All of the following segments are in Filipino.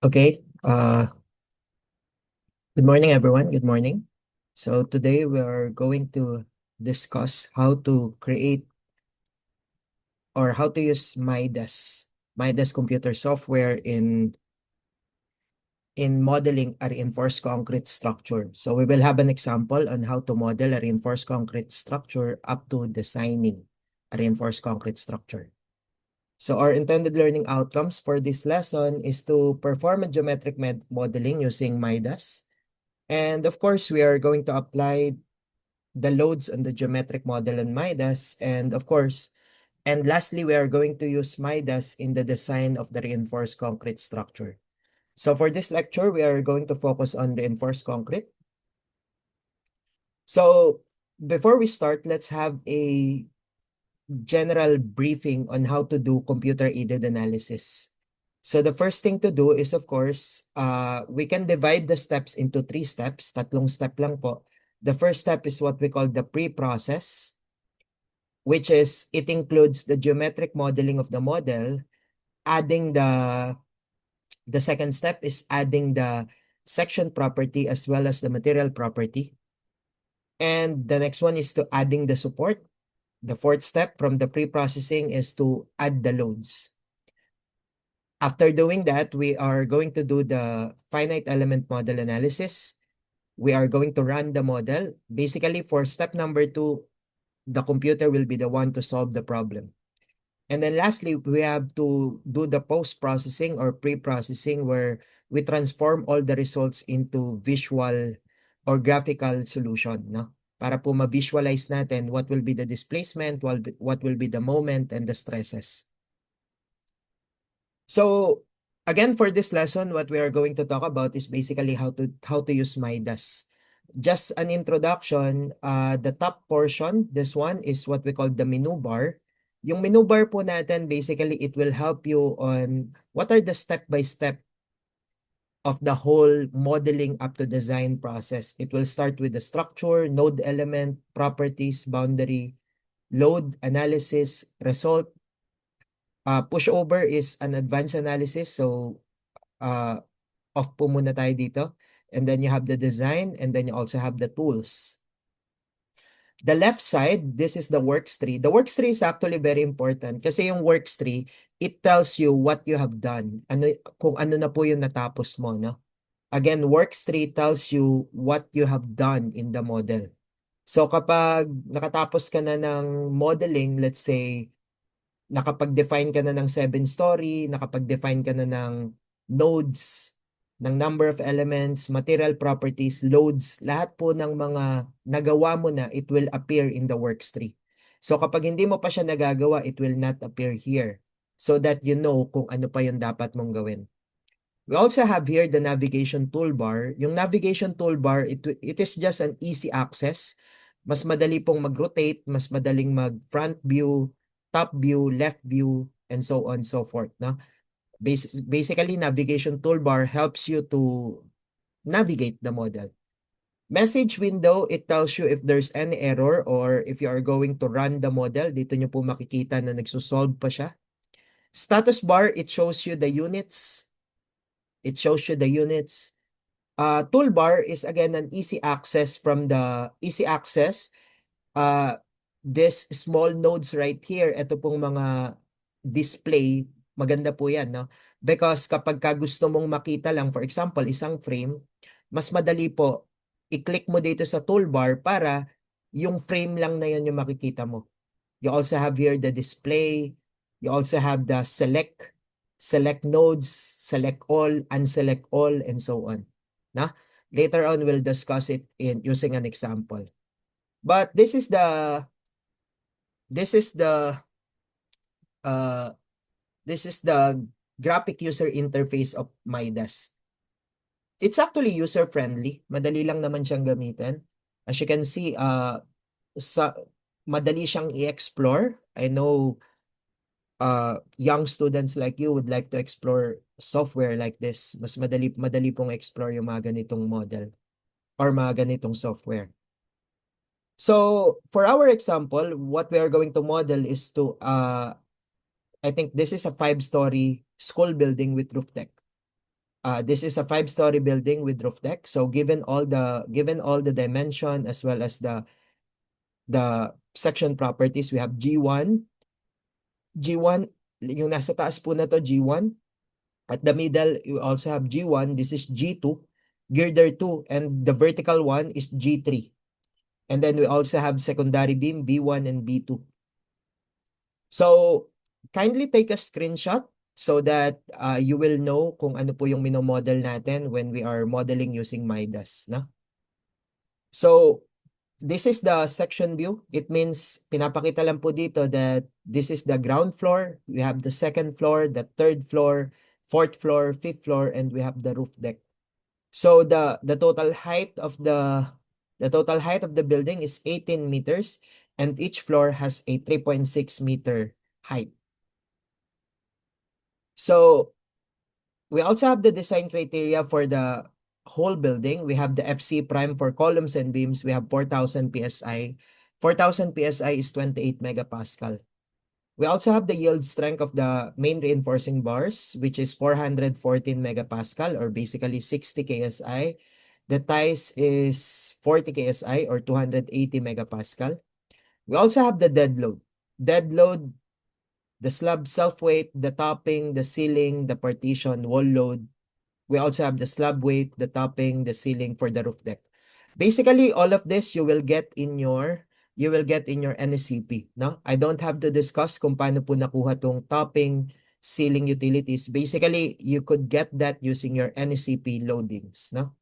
Okay. Good morning, everyone. Good morning. So today we are going to discuss how to create or how to use Midas computer software in modeling a reinforced concrete structure. So we will have an example on how to model a reinforced concrete structure up to designing a reinforced concrete structure. So our intended learning outcomes for this lesson is to perform a geometric modeling using Midas. And of course, we are going to apply the loads on the geometric model on Midas. And lastly, we are going to use Midas in the design of the reinforced concrete structure. So for this lecture, we are going to focus on reinforced concrete. So before we start, let's have a general briefing on how to do computer-aided analysis. So the first thing to do is, of course, we can divide the steps into 3 steps. Tatlong step lang po. The first step is what we call the pre-process, which is it includes the geometric modeling of the model. Adding the second step is adding the section property as well as the material property. And the next one is to adding the support. The fourth step from the pre-processing is to add the loads. After doing that, we are going to do the finite element model analysis. We are going to run the model. Basically, for step number 2, the computer will be the one to solve the problem. And then lastly, we have to do the post-processing or pre-processing where we transform all the results into visual or graphical solution, no? Para po ma-visualize natin what will be the displacement, what will be the moment and the stresses. So again, for this lesson, what we are going to talk about is basically how to use Midas. Just an introduction, the top portion, this one is what we call the menu bar. Yung menu bar po natin, basically, it will help you on what are the step-by-step of the whole modeling up to design process. It will start with the structure, node element, properties, boundary, load, analysis, result. Pushover is an advanced analysis. So, off po muna tayo dito. And then you have the design and then you also have the tools. The left side, this is the works tree. The works tree is actually very important kasi yung works tree, it tells you what you have done. Kung ano na po yung natapos mo, no? Again, works tree tells you what you have done in the model. So kapag nakatapos ka na ng modeling, let's say, nakapag-define ka na ng 7-story, nakapag-define ka na ng nodes, ng number of elements, material properties, loads, lahat po ng mga nagawa mo na, it will appear in the works tree. So kapag hindi mo pa siya nagagawa, it will not appear here so that you know kung ano pa yung dapat mong gawin. We also have here the navigation toolbar. Yung navigation toolbar, it is just an easy access. Mas madali pong mag-rotate, mas madaling mag-front view, top view, left view, and so on and so forth. No? Basically, navigation toolbar helps you to navigate the model. Message window, it tells you if there's any error or if you are going to run the model. Dito nyo po makikita na nagsusolve pa siya. Status bar, it shows you the units. It shows you the units. Toolbar is again an easy access from the easy access. This small nodes right here, ito pong mga display, maganda po yan, no? Because kapag ka gusto mong makita lang, for example, isang frame, mas madali po, i-click mo dito sa toolbar para yung frame lang na yun yung makikita mo. You also have here the display. You also have the select nodes, select all, unselect all, and so on. Na? Later on, we'll discuss it in using an example. But this is the uh, graphic user interface of Midas. It's actually user-friendly. Madali lang naman siyang gamitin. As you can see, madali siyang i-explore. I know young students like you would like to explore software like this. Mas madali pong explore yung mga ganitong model or mga ganitong software. So, for our example, what we are going to model is to, I think this is a 5-story school building with roof deck. This is a 5-story building with roof deck. So given all the dimension as well as the section properties, we have G1. G1, yung nasa taas po na to, G1. At the middle, you also have G1. This is G2, girder 2, and the vertical one is G3. And then we also have secondary beam, B1 and B2. So, kindly take a screenshot so that you will know kung ano po yung minomodel natin when we are modeling using Midas, no? So, this is the section view. It means, pinapakita lang po dito that this is the ground floor. We have the second floor, the third floor, fourth floor, fifth floor, and we have the roof deck. So the total height of the building is 18 meters, and each floor has a 3.6 meter height. So we also have the design criteria for the whole building. We have the FC prime for columns and beams. We have 4,000 PSI. 4,000 PSI is 28 megapascal. We also have the yield strength of the main reinforcing bars, which is 414 megapascal, or basically 60 KSI. The ties is 40 KSI, or 280 megapascal. We also have the dead load. Dead load, the slab self-weight, the topping, the ceiling, the partition, wall load. We also have the slab weight, the topping, the ceiling for the roof deck. Basically, all of this you will get in your NSCP, no? I don't have to discuss kung paano po nakuha tong topping, ceiling utilities. Basically, you could get that using your NSCP loadings, no?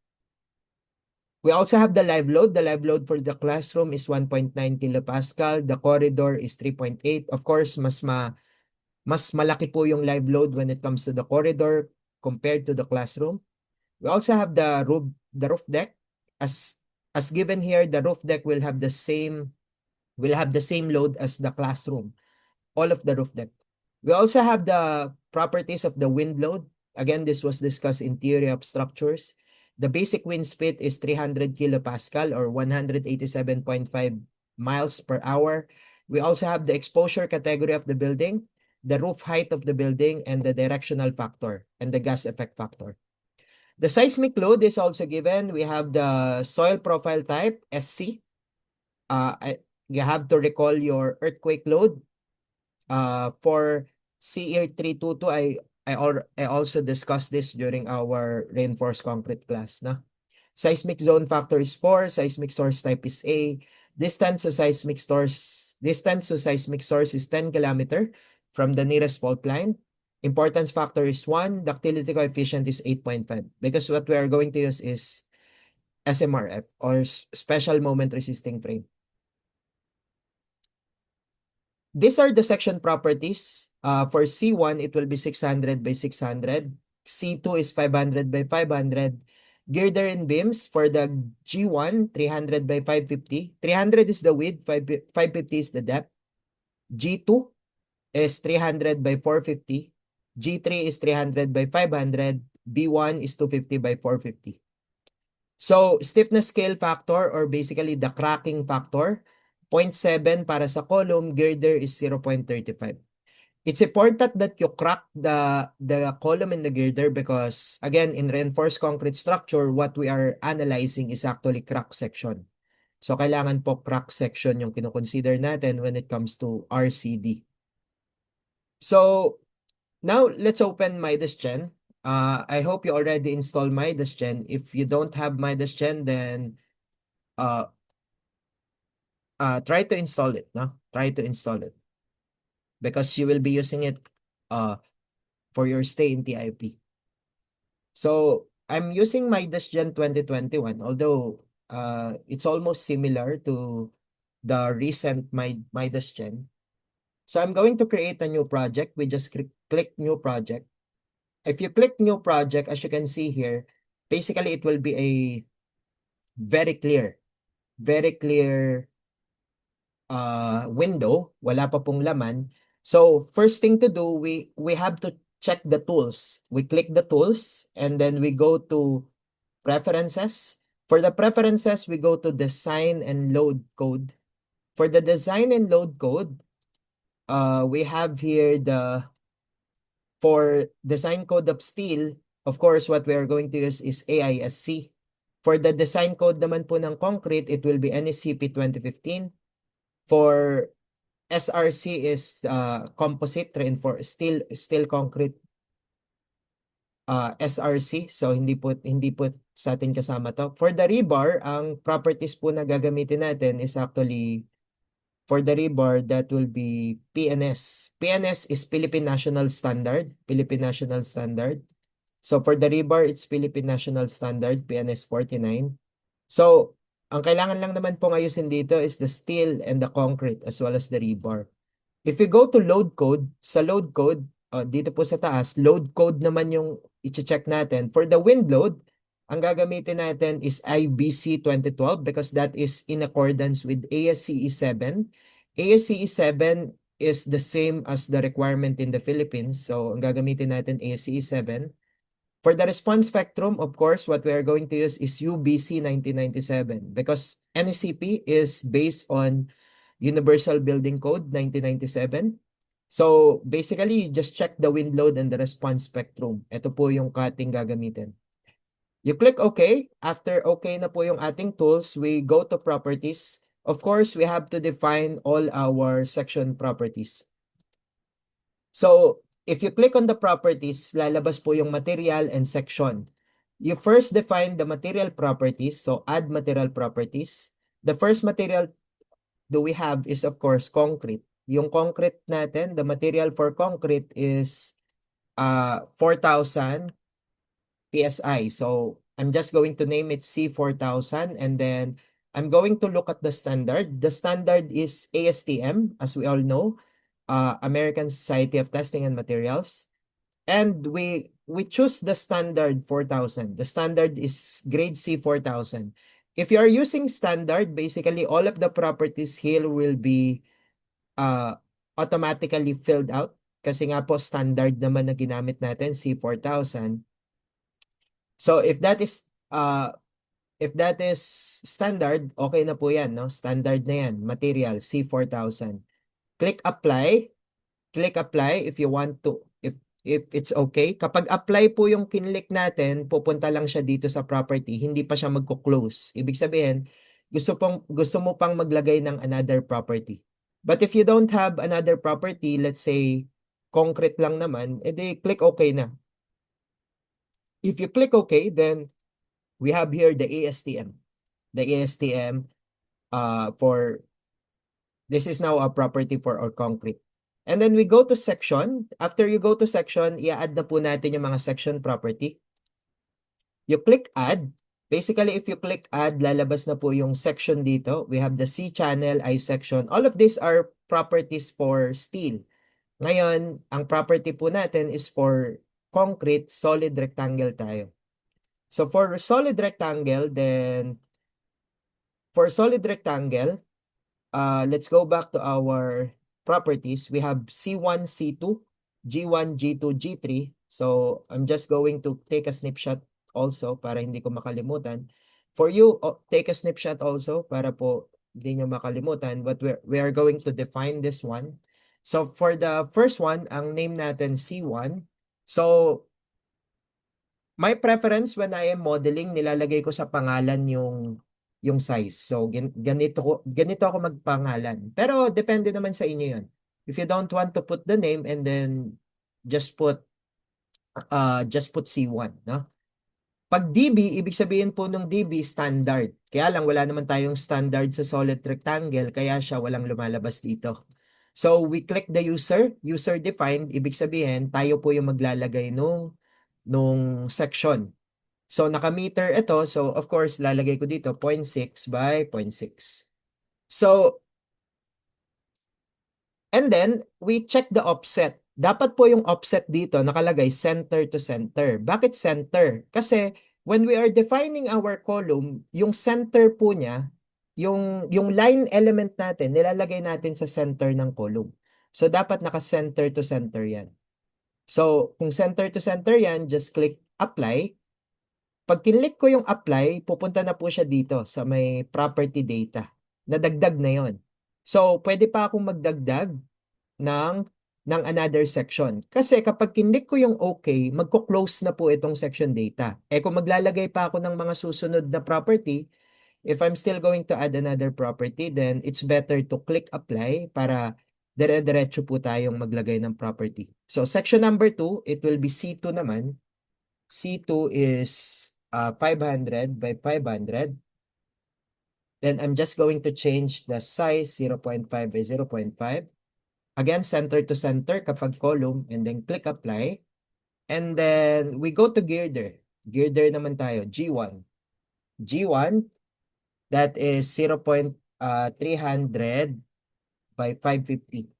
We also have the live load. The live load for the classroom is 1.9 kilopascal. The corridor is 3.8. Of course, mas malaki po yung live load when it comes to the corridor compared to the classroom. We also have the roof deck. As given here, the roof deck will have the same load as the classroom, all of the roof deck. We also have the properties of the wind load. Again, this was discussed in theory of structures. The basic wind speed is 300 kilopascal, or 187.5 miles per hour. We also have the exposure category of the building, the roof height of the building, and the directional factor and the gas effect factor. The seismic load is also given. We have the soil profile type, SC. You have to recall your earthquake load. For CER 322, I also discussed this during our reinforced concrete class, no? Seismic zone factor is 4, seismic source type is A. Distance to seismic source is 10 kilometer from the nearest fault line. Importance factor is 1, ductility coefficient is 8.5, because what we are going to use is SMRF, or special moment resisting frame. These are the section properties. For C1, it will be 600 by 600. C2 is 500 by 500. Girder and beams for the G1, 300 by 550. 300 is the width, 550 is the depth. G2 is 300 by 450. G3 is 300 by 500. B1 is 250 by 450. So, stiffness scale factor, or basically the cracking factor, 0.7 para sa column, girder is 0.35. It's important that you crack the column and the girder, because again, in reinforced concrete structure, what we are analyzing is actually crack section. So kailangan po crack section yung kino-consider natin when it comes to RCD. So now let's open MidasGen. I hope you already installed MidasGen. If you don't have MidasGen, then try to install it, no? Try to install it, because you will be using it for your stay in TIP. So I'm using MidasGen 2021, although it's almost similar to the recent MidasGen. So I'm going to create a new project. We just click new project. If you click new project, as you can see here, basically it will be a very clear window. Wala pa pong laman. So first thing to do, we have to check the tools. We click the tools, and then we go to preferences. For the preferences, we go to design and load code. For the design and load code, we have here for design code of steel, of course, what we are going to use is AISC. For the design code naman po ng concrete, it will be NSCP 2015. For SRC is composite reinforced steel concrete SRC. So hindi po sa atin kasama to. For the rebar, ang properties po na gagamitin natin is actually for the rebar that will be PNS. PNS is Philippine National Standard, Philippine National Standard. So for the rebar, it's Philippine National Standard, PNS 49. So ang kailangan lang naman pong ayusin dito is the steel and the concrete as well as the rebar. If you go to load code, sa load code, dito po sa taas, load code naman yung i-check natin. For the wind load, ang gagamitin natin is IBC 2012 because that is in accordance with ASCE 7. ASCE 7 is the same as the requirement in the Philippines. So, ang gagamitin natin ASCE 7. For the response spectrum, of course, what we are going to use is UBC 1997 because NSCP is based on Universal Building Code 1997. So basically, you just check the wind load and the response spectrum. Ito po yung cutting gagamitin. You click OK. After OK na po yung ating tools, we go to properties. Of course, we have to define all our section properties. So if you click on the properties, lalabas po yung material and section. You first define the material properties. So add material properties. The first material do we have is of course concrete. Yung concrete natin, the material for concrete is 4,000 PSI. So I'm just going to name it C4000 and then I'm going to look at the standard. The standard is ASTM, as we all know, American Society of Testing and Materials. And we choose the standard 4,000. The standard is grade C4000. If you are using standard, basically all of the properties here will be automatically filled out. Kasi nga po standard naman na ginamit natin, C4000. So if that is standard, okay na po yan, no? Standard na yan, material, C4000. Click apply. Click apply if you want to, if it's okay. Kapag apply po yung kinlik natin, pupunta lang siya dito sa property, hindi pa siya magko-close. Ibig sabihin, gusto mo pang maglagay ng another property. But if you don't have another property, let's say concrete lang naman, edi click okay na. If you click okay, then we have here the ASTM. The ASTM for this is now a property for our concrete. And then we go to section. After you go to section, i-add na po natin yung mga section property. You click add. Basically, if you click add, lalabas na po yung section dito. We have the C channel, I section. All of these are properties for steel. Ngayon, ang property po natin is for concrete, solid rectangle tayo. So for solid rectangle, then for solid rectangle, let's go back to our properties. We have C1, C2, G1, G2, G3. So I'm just going to take a snapshot also para hindi ko makalimutan. For you, take a snapshot also para po hindi nyo makalimutan. But we are going to define this one. So for the first one, ang name natin C1. So my preference when I am modeling, nilalagay ko sa pangalan yung size. So ganito ako magpangalan. Pero depende naman sa inyo 'yon. If you don't want to put the name and then just put C1, no? Pag DB, ibig sabihin po ng DB standard. Kaya lang wala naman tayong standard sa solid rectangle kaya siya walang lumalabas dito. So we click the user defined, ibig sabihin tayo po yung maglalagay nung section. So naka-meter ito, so of course lalagay ko dito 0.6 by 0.6. So and then we check the offset. Dapat po yung offset dito nakalagay center to center. Bakit center? Kasi when we are defining our column, yung center po niya, yung line element natin, nilalagay natin sa center ng column. So dapat naka-center to center yan. So kung center to center yan, just click apply. Pag kinlik ko yung apply, pupunta na po siya dito sa may property data. Nadagdag na yon. So pwede pa akong magdagdag ng ng another section. Kasi kapag kinlik ko yung okay, magko-close na po itong section data. Kung maglalagay pa ako ng mga susunod na property, if I'm still going to add another property, then it's better to click apply para dire-diretso po tayong maglagay ng property. So section number 2, it will be C2 naman. C2 is 500 by 500. Then I'm just going to change the size 0.5 by 0.5. Again, center to center kapag column, and then click apply. And then we go to girder. Girder naman tayo, G1. G1, that is 0.300 by 550.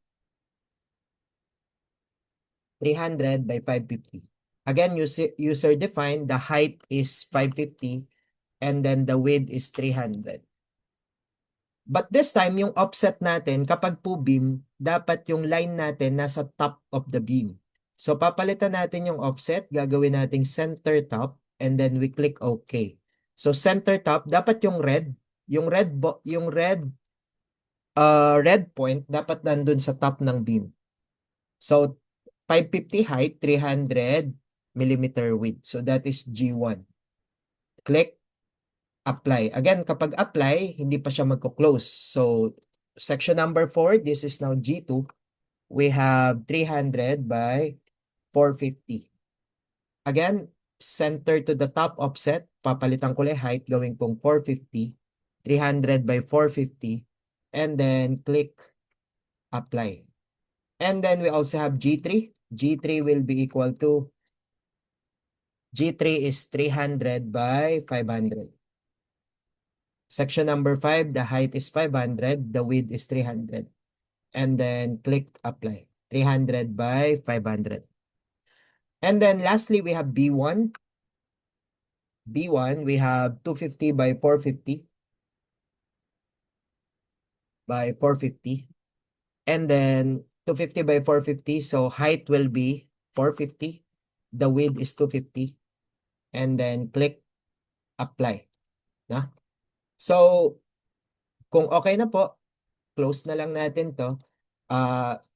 300 by 550. Again, user defined, the height is 550 and then the width is 300. But this time, yung offset natin, kapag po beam, dapat yung line natin nasa top of the beam. So, papalitan natin yung offset, gagawin nating center top, and then we click OK. So, center top, dapat yung red point, dapat nandun sa top ng beam. So, 550 height, 300 millimeter width. So, that is G1. Click apply. Again, kapag apply, hindi pa siya magko-close. So, section number 4, this is now G2. We have 300 by 450. Again, center to the top offset, papalitan ko lang height, gawin pong 450, 300 by 450, and then click apply. And then we also have G3. G3 will be equal to, G3 is 300 by 500. Section number 5, the height is 500, the width is 300. And then click apply. 300 by 500. And then lastly, we have B1. B1, we have 250 by 450. By 450. And then 250 by 450. So height will be 450. The width is 250. And then click apply. Na? So, kung okay na po, close na lang natin to.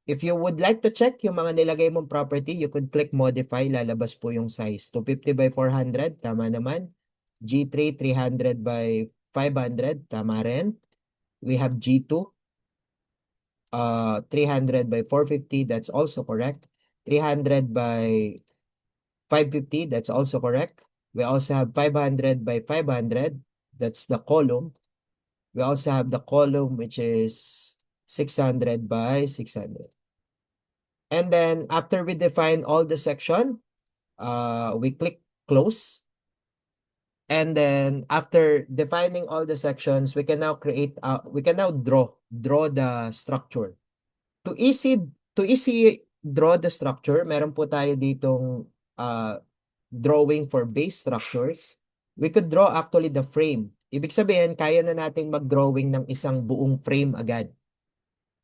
If you would like to check yung mga nilagay mong property, you could click modify, lalabas po yung size. 250 by 400, tama naman. G3, 300 by 500, tama rin. We have G2, 300 by 450, that's also correct. 300 by 550, that's also correct. We also have 500 by 500, that's the column. We also have the column, which is 600 by 600. And then after we define all the section, we click close. And then after defining all the sections, we can now draw the structure. To easy draw the structure, meron po tayo ditong drawing for base structures. We could draw actually the frame. Ibig sabihin, kaya na nating mag-drawing ng isang buong frame agad.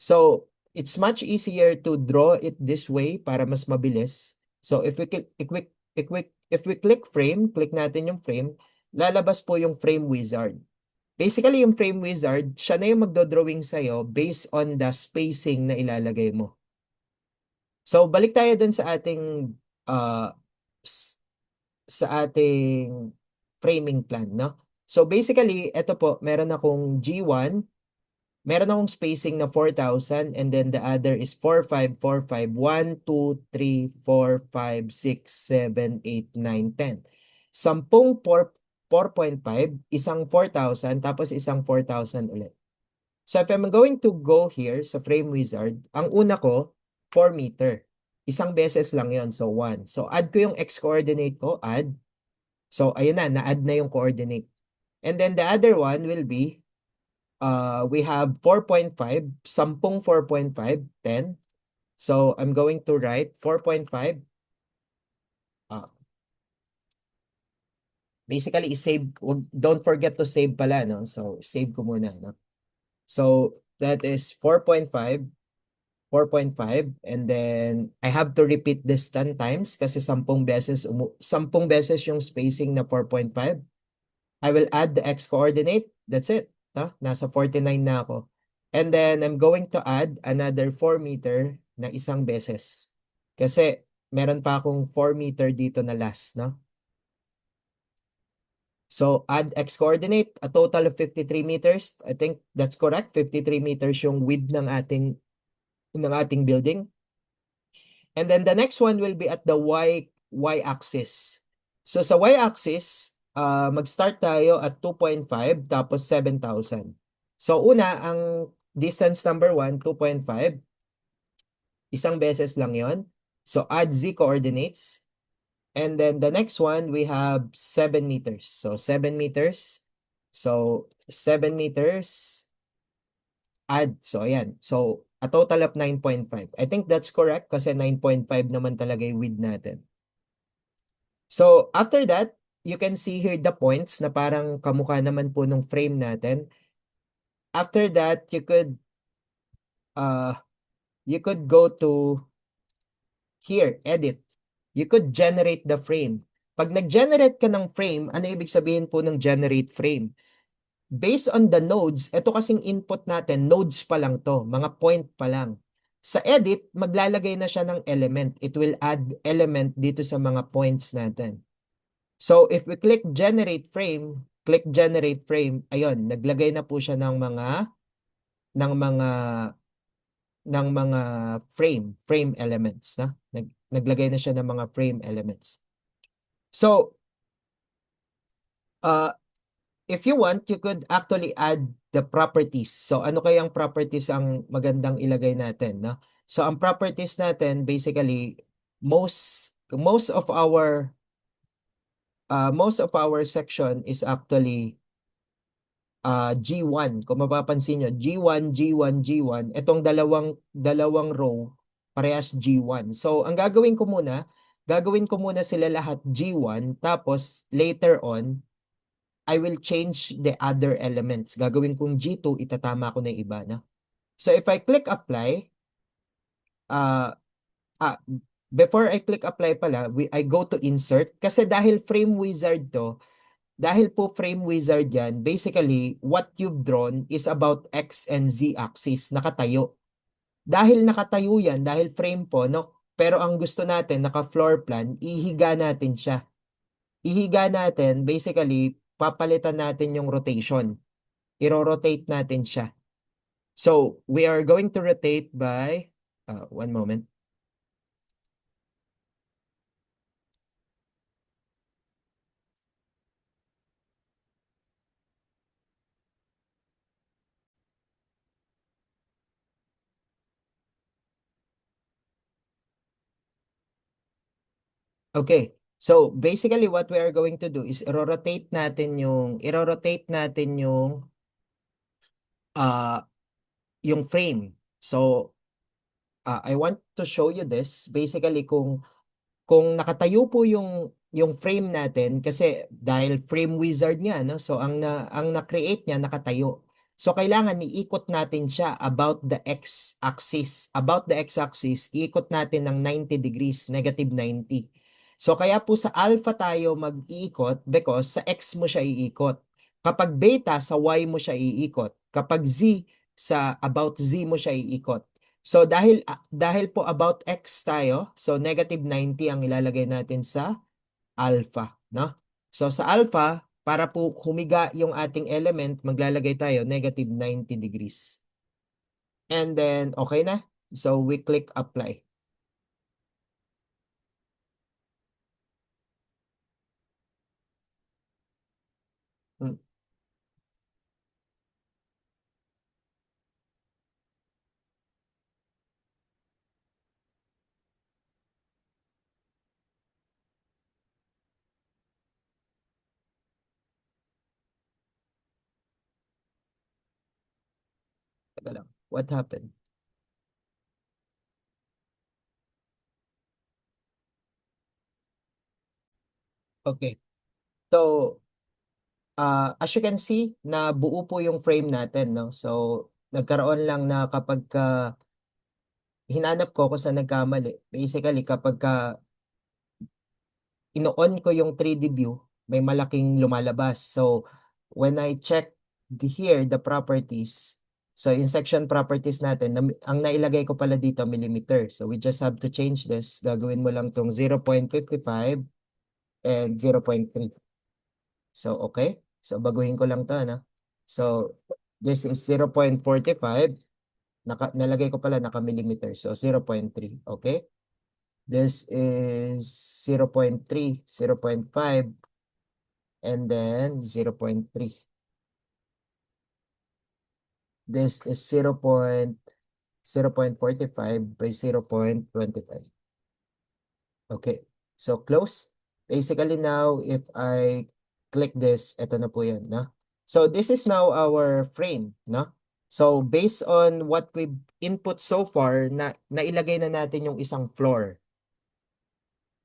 So, it's much easier to draw it this way para mas mabilis. So, if we click frame, click natin yung frame, lalabas po yung frame wizard. Basically, yung frame wizard, siya na yung magdodrawing sa'yo based on the spacing na ilalagay mo. So, balik tayo dun sa ating framing plan, no? So, basically, ito po, meron akong G1, meron akong spacing na 4,000, and then the other is 4, 5, 4, 5, 1, 2, 3, 4, 5, 6, 7, 8, 9, 10. 10 4.5, isang 4,000, tapos isang 4,000 ulit. So, if I'm going to go here sa frame wizard, ang una ko, 4 meter. Isang beses lang yon, so 1. So, add ko yung x-coordinate ko, add. So, ayun na-add na yung coordinate. And then the other one will be, we have 4.5, 10 4.5, 10. So, I'm going to write 4.5. Basically, i-save, don't forget to save pala, no? So, save ko muna, no? So, that is 4.5, 4.5, and then I have to repeat this 10 times kasi 10 beses yung spacing na 4.5. I will add the x-coordinate. That's it. Nasa 49 na ako. And then I'm going to add another 4 meter na isang beses. Kasi meron pa akong 4 meter dito na last, no? So, add x coordinate, a total of 53 meters. I think that's correct. 53 meters yung width ng ating building. And then the next one will be at the y-axis. So sa y-axis, mag-start tayo at 2.5 tapos 7,000. So una, ang distance number 1, 2.5. Isang beses lang yon. So add z coordinates. And then the next one, we have 7 meters. So 7 meters. So 7 meters, add. So ayan. So a total of 9.5. I think that's correct kasi 9.5 naman talaga yung width natin. So after that, you can see here the points na parang kamukha naman po nung frame natin. After that, uh you could go to here, edit. You could generate the frame. Pag nag-generate ka ng frame, ano ibig sabihin po ng generate frame? Based on the nodes, ito kasing input natin, nodes pa lang to, mga point pa lang. Sa edit, maglalagay na siya ng element. It will add element dito sa mga points natin. So, if we click generate frame, ayun, naglagay na po siya ng mga ng mga frame elements, na? Naglagay na siya ng mga frame elements. So, if you want, you could actually add the properties. So, ano kayang properties ang magandang ilagay natin, no? So, ang properties natin, basically, most of our section is actually G1. Kung mapapansin nyo, G1, G1, G1, itong dalawang row, parehas G1. So, ang gagawin ko muna sila lahat G1, tapos later on, I will change the other elements. Gagawin kong G2, itatama ko na yung iba, no? So, if I click apply, uh, ah, before I click apply pala, I go to insert. Kasi dahil frame wizard to, dahil po frame wizard yan, basically, what you've drawn is about X and Z axis, nakatayo. Dahil nakatayo yan, dahil frame po, no? Pero ang gusto natin, naka-floor plan, ihiga natin siya. Ihiga natin, basically, papalitan natin yung rotation. Iro-rotate natin siya. So, we are going to rotate by, one moment. Okay. So, basically what we are going to do is uh yung frame. So, I want to show you this. Basically, kung nakatayo po yung frame natin kasi dahil frame wizard nga, no? So ang na-create niya nakatayo. So kailangan iikot natin siya about the x-axis. About the x-axis, iikot natin ng 90 degrees, negative 90. So kaya po sa alpha tayo mag-iikot because sa x mo siya iikot. Kapag beta, sa y mo siya iikot. Kapag z, sa about z mo siya iikot. So dahil po about x tayo, so negative 90 ang ilalagay natin sa alpha, no? So sa alpha, para po humiga yung ating element, maglalagay tayo negative 90 degrees. And then okay na. So we click apply. Hmm. Teka lang. What happened? Okay. So as you can see, na buo po yung frame natin, no? So nagkaroon lang na kapag hinanap ko kung saan nagkamali. Basically, kapag ino-on ko yung 3D view, may malaking lumalabas. So, when I check here, the properties, So, in section properties natin, ang nailagay ko pala dito, millimeter. So, we just have to change this. Gagawin mo lang tong 0.55 and 0.3. So, okay. So, baguhin ko lang to, ano? So, this is 0.45. Nalagay ko pala naka-millimeter. So, 0.3. Okay? This is 0.3, 0.5, and then 0.3. This is 0.45 by 0.25. Okay. So, close. Basically now, if I click this, ito na po yun, no? So, this is now our frame, no? So, based on what we've input so far, nailagay na natin yung isang floor.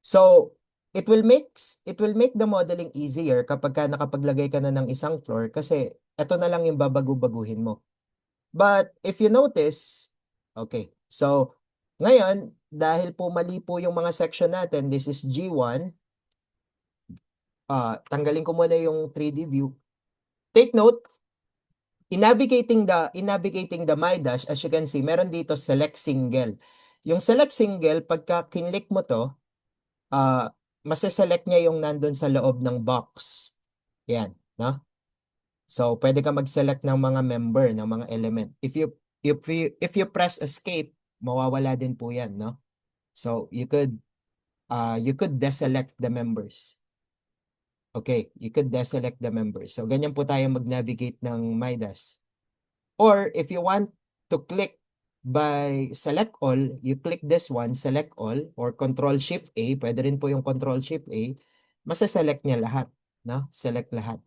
So, it will make the modeling easier kapag ka nakapaglagay ka na ng isang floor kasi ito na lang yung babago-baguhin mo. But if you notice, okay, so ngayon, dahil po mali po yung mga section natin, this is G1, tanggalin ko muna yung 3D view. Take note, in navigating the Midas, as you can see, meron dito select single. Yung select single, pagka kinlik mo to, maseselect niya yung nandun sa loob ng box. Yan, no? So, pwede ka mag-select ng mga member, ng mga element. If you press escape, mawawala din po yan, no? So, you could deselect the members. Okay, you could deselect the members. So, ganyan po tayo mag-navigate ng Midas. Or, if you want to click by select all, you click this one, select all, or Control-Shift-A, pwede rin po yung Control-Shift-A, masaselect niya lahat, no? Select lahat.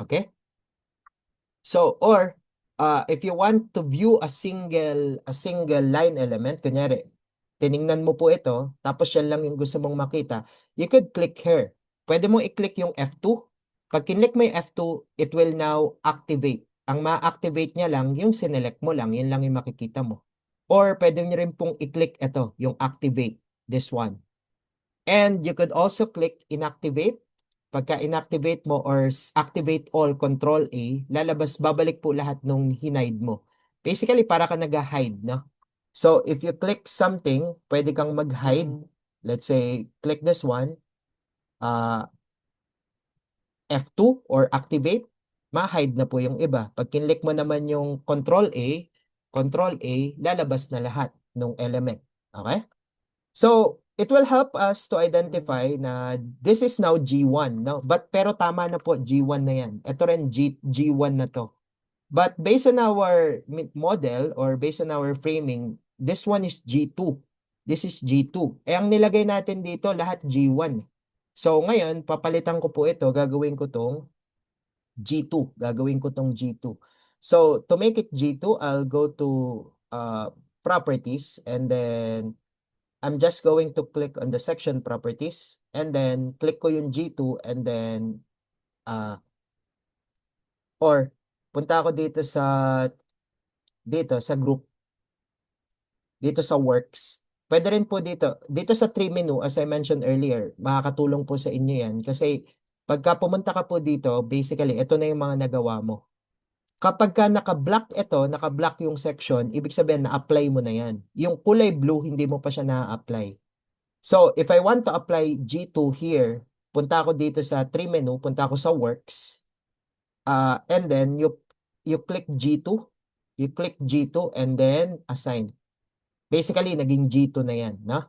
Okay? So, or, if you want to view a single line element, kunyari, tiningnan mo po ito, tapos yan lang yung gusto mong makita, you could click here. Pwede mo i-click yung F2. Pag kinlik mo yung F2, it will now activate. Ang ma-activate niya lang, yung sinelect mo lang, yun lang yung makikita mo. Or pwede nyo rin pong i-click ito, yung activate, this one. And you could also click inactivate. Pagka inactivate mo or activate all, Control A, babalik po lahat nung hinide mo. Basically, para ka nag-hide, no? So, if you click something, pwede kang mag-hide. Let's say, click this one, F2 or activate, ma-hide na po yung iba. Pag kinlik mo naman yung Control A, lalabas na lahat ng element. Okay? So, it will help us to identify na this is now G1, no? Pero tama na po, G1 na yan. Ito rin G1 na to. But based on our model or based on our framing, this one is G2. This is G2. Ang nilagay natin dito, lahat G1. So, ngayon, papalitan ko po ito. Gagawin ko tong G2. Gagawin ko tong G2. So, to make it G2, I'll go to properties and then I'm just going to click on the section properties and then click ko yung G2 and then or punta ako dito sa group, dito sa works. Pwede rin po dito sa tree menu, as I mentioned earlier, makakatulong po sa inyo yan kasi pagka pumunta ka po dito, basically ito na yung mga nagawa mo. Kapag ka naka-block yung section, ibig sabihin na-apply mo na yan. Yung kulay blue, hindi mo pa siya na-apply. So, if I want to apply G2 here, punta ako dito sa tree menu, punta ako sa works, and then you click G2, and then assign. Basically, naging G2 na yan, no?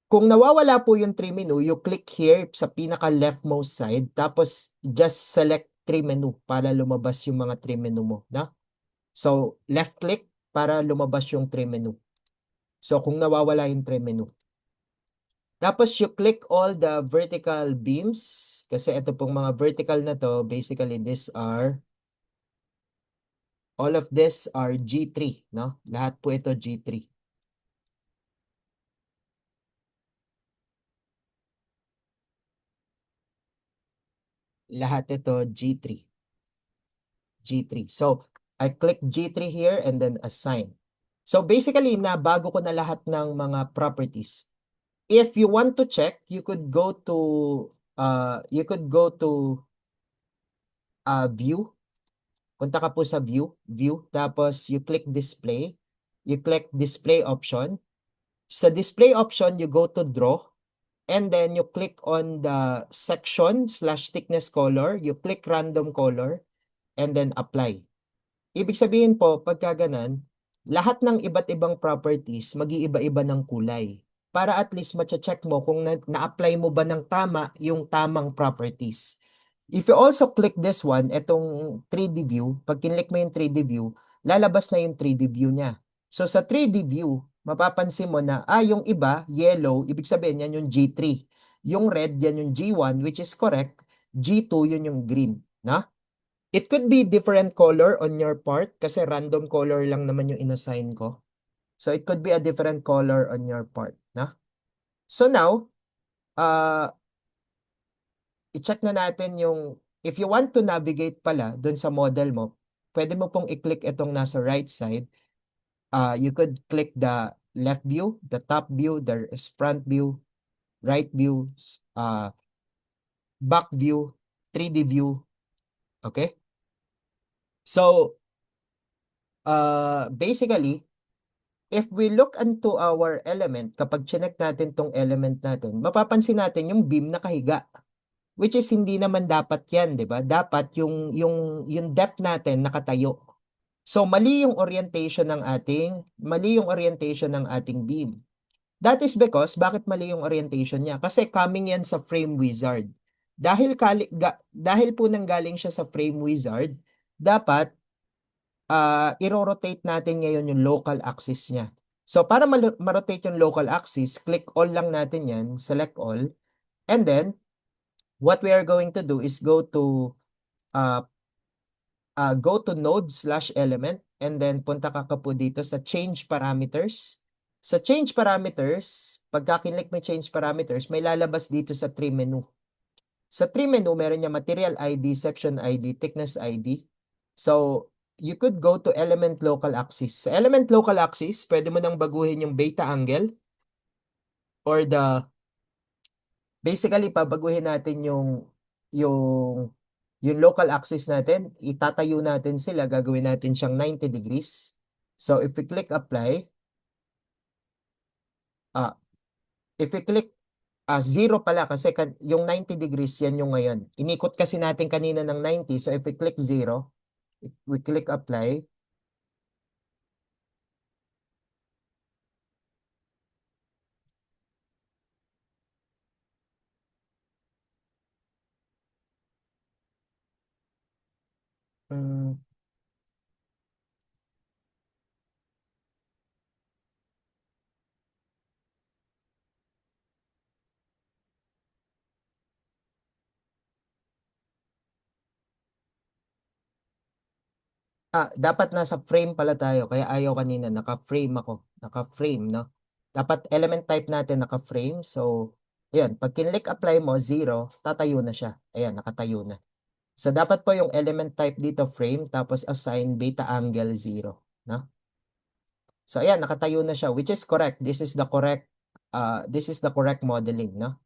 Kung nawawala po yung tree menu, you click here sa pinaka-leftmost side, tapos just select tree menu para lumabas yung mga tree menu mo, no? So, left click para lumabas yung tree menu. So, kung nawawala yung tree menu. Tapos you click all the vertical beams kasi ito pong mga vertical na to, basically all of this are G3, no? Lahat po ito G3. Lahat ito G3. G3. So, I click G3 here and then assign. So, basically, nabago ko na lahat ng mga properties. If you want to check, you could go to view punta ka po sa view, tapos you click display, you click display option. Sa display option, you go to draw, and then you click on the section/thickness color, you click random color, and then apply. Ibig sabihin po, pagka ganun, lahat ng iba't ibang properties, mag-iiba-iba ng kulay. Para at least mache-check mo kung na-apply mo ba ng tama yung tamang properties. If you also click this one, itong 3D view, pag kinlik mo yung 3D view, lalabas na yung 3D view niya. So sa 3D view, mapapansin mo na, yung iba, yellow, ibig sabihin yan yung G3. Yung red, yan yung G1, which is correct. G2, yun yung green. Na? It could be different color on your part kasi random color lang naman yung inassign ko. So it could be a different color on your part. Na? So now, i-check na natin yung, if you want to navigate pala dun sa model mo, pwede mo pong i-click itong nasa right side. You could click the left view, the top view, the front view, right view, back view, 3D view. Okay? So, basically, if we look into our element, kapag chinek natin tong element natin, mapapansin natin yung beam nakahiga. Which is hindi naman dapat yan, 'di ba? Dapat yung depth natin nakatayo. So mali yung orientation ng ating beam. That is because bakit mali yung orientation niya? Kasi coming yan sa frame wizard. Dahil po nanggaling siya sa frame wizard, dapat i-rotate natin ngayon yung local axis niya. So para ma-rotate yung local axis, click all lang natin yan, select all, and then what we are going to do is go to node/element, and then punta ka po dito sa change parameters. Sa change parameters, pagka kinlik mo change parameters, may lalabas dito sa tree menu. Sa tree menu, meron niya material ID, section ID, thickness ID. So, you could go to element local axis. Sa element local axis, pwede mo nang baguhin yung beta angle or basically, pabaguhin natin yung yung local axis natin, itatayo natin sila, gagawin natin siyang 90 degrees. So, if we click apply, if we click 0 pala kasi yung 90 degrees, yan yung ngayon. Inikot kasi natin kanina ng 90. So, if we click 0, we click apply. Um, dapat nasa frame pala tayo. Kaya ayaw kanina. Naka-frame ako. Naka-frame, no? Dapat element type natin naka-frame. So, ayan. Pag kinlik apply mo, 0, tatayo na siya. Ayan, nakatayo na. So, dapat po yung element type dito frame, tapos assign beta angle 0. No? So, ayan, nakatayo na siya, which is correct. This is the correct modeling. No?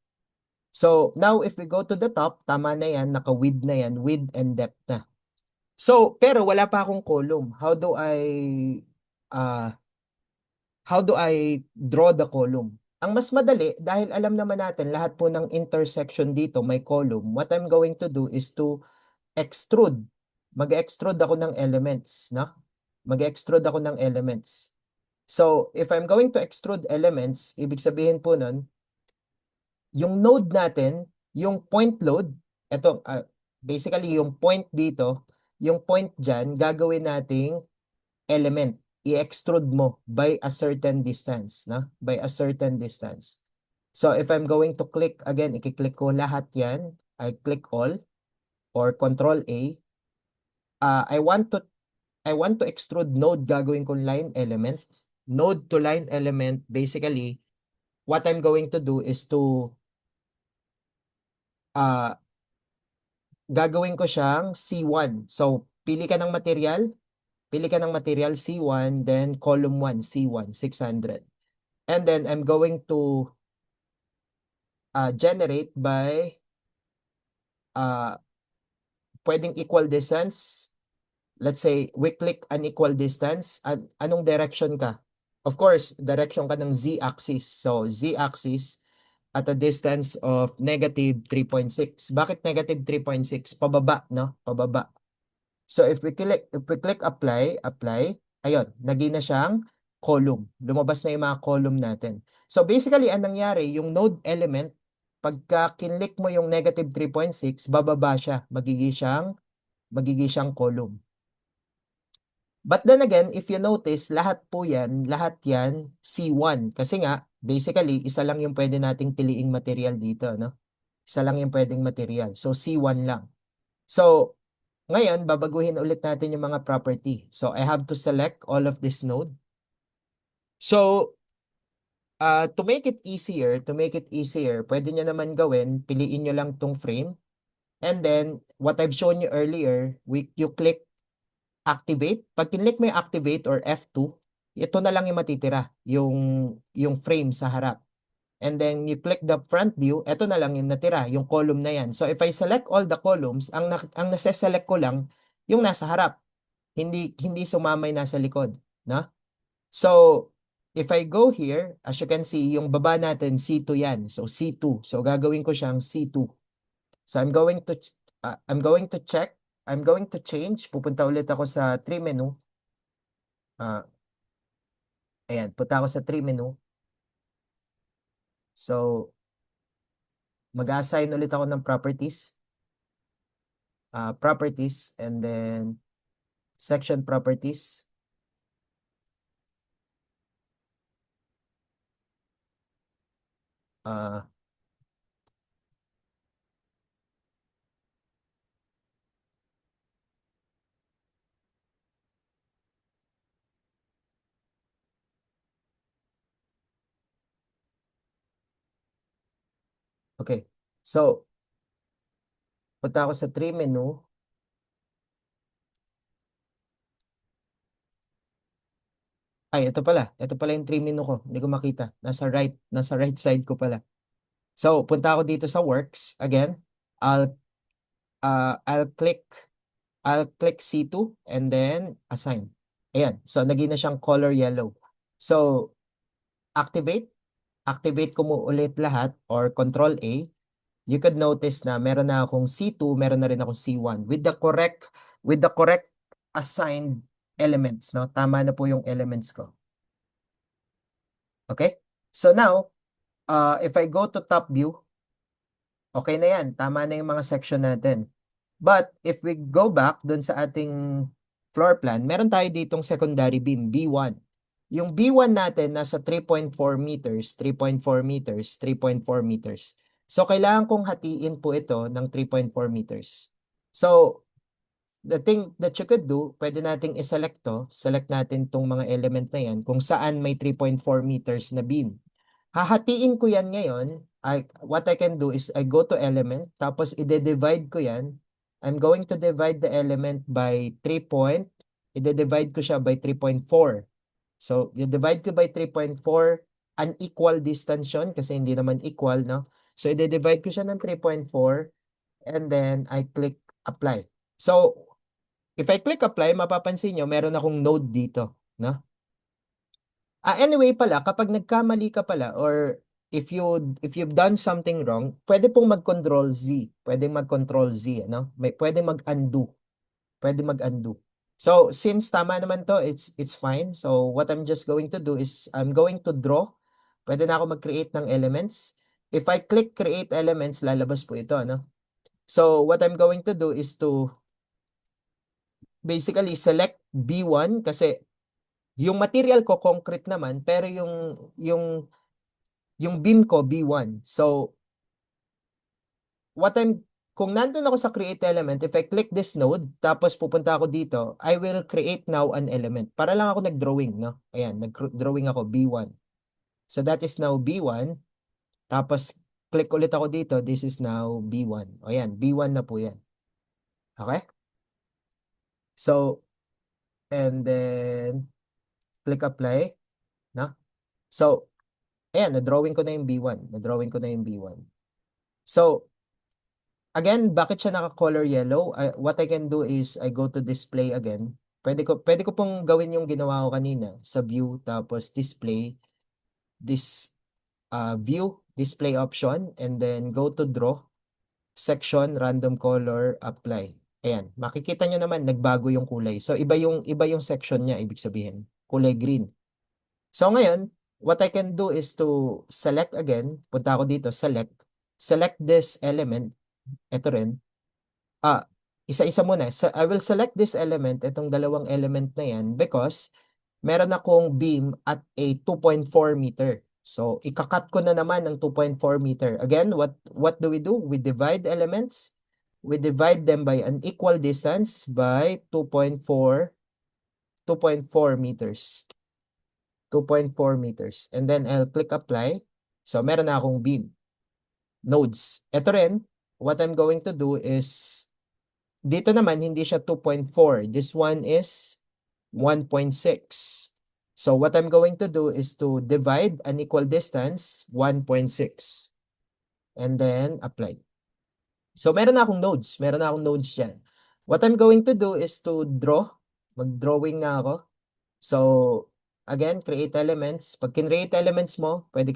So, now if we go to the top, tama na yan, naka-width na yan, width and depth na. So, pero wala pa akong column. Uh, how do I draw the column? Ang mas madali, dahil alam naman natin lahat po ng intersection dito may column, what I'm going to do is to extrude. Mag-extrude ako ng elements, no? Mag-extrude ako ng elements. So, if I'm going to extrude elements, ibig sabihin po nun, yung node natin, yung point load, ito, basically yung point dito, yung point dyan, gagawin nating element. I-extrude mo by a certain distance, no? By a certain distance. So, if I'm going to click, again, i-click ko lahat yan. I click all or Control A. I want to extrude node, gagawin ko line element. Node to line element, basically, what I'm going to do is to gagawin ko siyang C1. So, pili ka ng material C1, then column 1, C1, 600. And then, I'm going to generate by pwedeng equal distance, let's say, we click an equal distance, anong direction ka? Of course, direction ka ng z-axis. So, z-axis at a distance of negative 3.6. Bakit negative 3.6? Pababa, no? Pababa. So, if we click apply, ayun, naging na siyang column. Lumabas na yung mga column natin. So, basically, ang nangyari, yung node element, pagka kinlik mo yung negative 3.6, bababa siya. Magiging siyang column. But then again, if you notice, lahat yan, C1. Kasi nga, basically, isa lang yung pwede nating piliing material dito, no? Isa lang yung pwedeng material. So, C1 lang. So, ngayon, babaguhin ulit natin yung mga property. So, I have to select all of this node. So, to make it easier, pwede nyo naman gawin, piliin nyo lang tong frame. And then, what I've shown you earlier, you click activate. Pag kinlik mo yung activate or F2, ito na lang yung matitira, yung frame sa harap. And then you click the front view, ito na lang yung natira, yung column na yan. So if I select all the columns, ang nasa-select ko lang yung nasa harap. Hindi sumamay nasa likod, no? So if I go here, as you can see, yung baba natin C2 yan. So C2. So gagawin ko siyang C2. So I'm going to change. Pupunta ulit ako sa trim menu. Ayan, punta ako sa trim menu. So, mag-assign ulit ako ng properties. Properties, and then section properties. Uh, okay. So, punta ako sa trim menu. Ay, ito pala. Ito pala yung trim menu ko. Hindi ko makita. Nasa right side ko pala. So, punta ako dito sa works. Again, I'll I'll click C2 and then assign. Ayan. So, naging na siyang color yellow. So, activate. Activate ko mo ulit lahat or control A. You could notice na meron na akong C2, meron na rin akong C1 with the correct assigned elements, no? Tama na po yung elements ko. Okay? So now, if I go to top view, okay na yan. Tama na yung mga section natin. But if we go back dun sa ating floor plan, meron tayo ditong secondary beam, B1. Yung B1 natin nasa 3.4 meters, 3.4 meters, 3.4 meters. So, kailangan kong hatiin po ito ng 3.4 meters. So, the thing that you could do, pwede nating iselect to. Select natin tong mga element na yan kung saan may 3.4 meters na beam. Hahatiin ko yan ngayon. What I can do is I go to element, tapos i-divide ko yan. I'm going to divide the element by 3 point. I-divide ko siya by 3.4. So, i-divide ko by 3.4, unequal distance yun kasi hindi naman equal, no? So, i-divide ko siya ng 3.4 and then I click apply. So, if I click apply, mapapansin nyo, meron akong node dito, no? Anyway pala, kapag nagkamali ka pala or if you've done something wrong, pwede pong mag-control Z. Pwede mag-control Z, no? Pwede mag-undo. Pwede mag-undo. So, since tama naman to, it's fine. So, what I'm just going to do is I'm going to draw. Pwede na ako mag-create ng elements. If I click create elements, lalabas po ito, no? So, what I'm going to do is to basically select B1 kasi yung material ko concrete naman pero yung beam ko B1. So kung nandun ako sa create element, if I click this node tapos pupunta ako dito, I will create now an element. Para lang ako nag-drawing, no? Ayan, nag-drawing ako B1. So that is now B1. Tapos click ulit ako dito, this is now B1. O yan, B1 na po yan. Okay? So and then click apply, no? So ayan, na-drawing ko na yung B1. Na-drawing ko na yung B1. So, Again, bakit siya naka-color yellow? What I can do is I go to display again. Pwede ko pong gawin yung ginawa ko kanina sa view tapos display this view display option and then go to draw section random color apply. Ayan, makikita nyo naman nagbago yung kulay. So iba yung section niya ibig sabihin, kulay green. So ngayon, what I can do is to select again, punta ako dito, select this element, ito rin. Isa-isa muna. I will select this element, itong dalawang element na yan, because meron akong beam at a 2.4 meter. So, ikakat ko na naman ng 2.4 meter. Again, what do? We divide elements. We divide them by an equal distance by 2.4 meters. 2.4 meters. And then, I'll click apply. So, meron na akong beam. Nodes. Ito rin, what I'm going to do is dito naman, hindi siya 2.4. This one is 1.6. So what I'm going to do is to divide an equal distance, 1.6. And then apply. So meron na akong nodes. Meron na akong nodes dyan. What I'm going to do is to draw. Mag-drawing na ako. So again, create elements. Pag create elements mo, pwede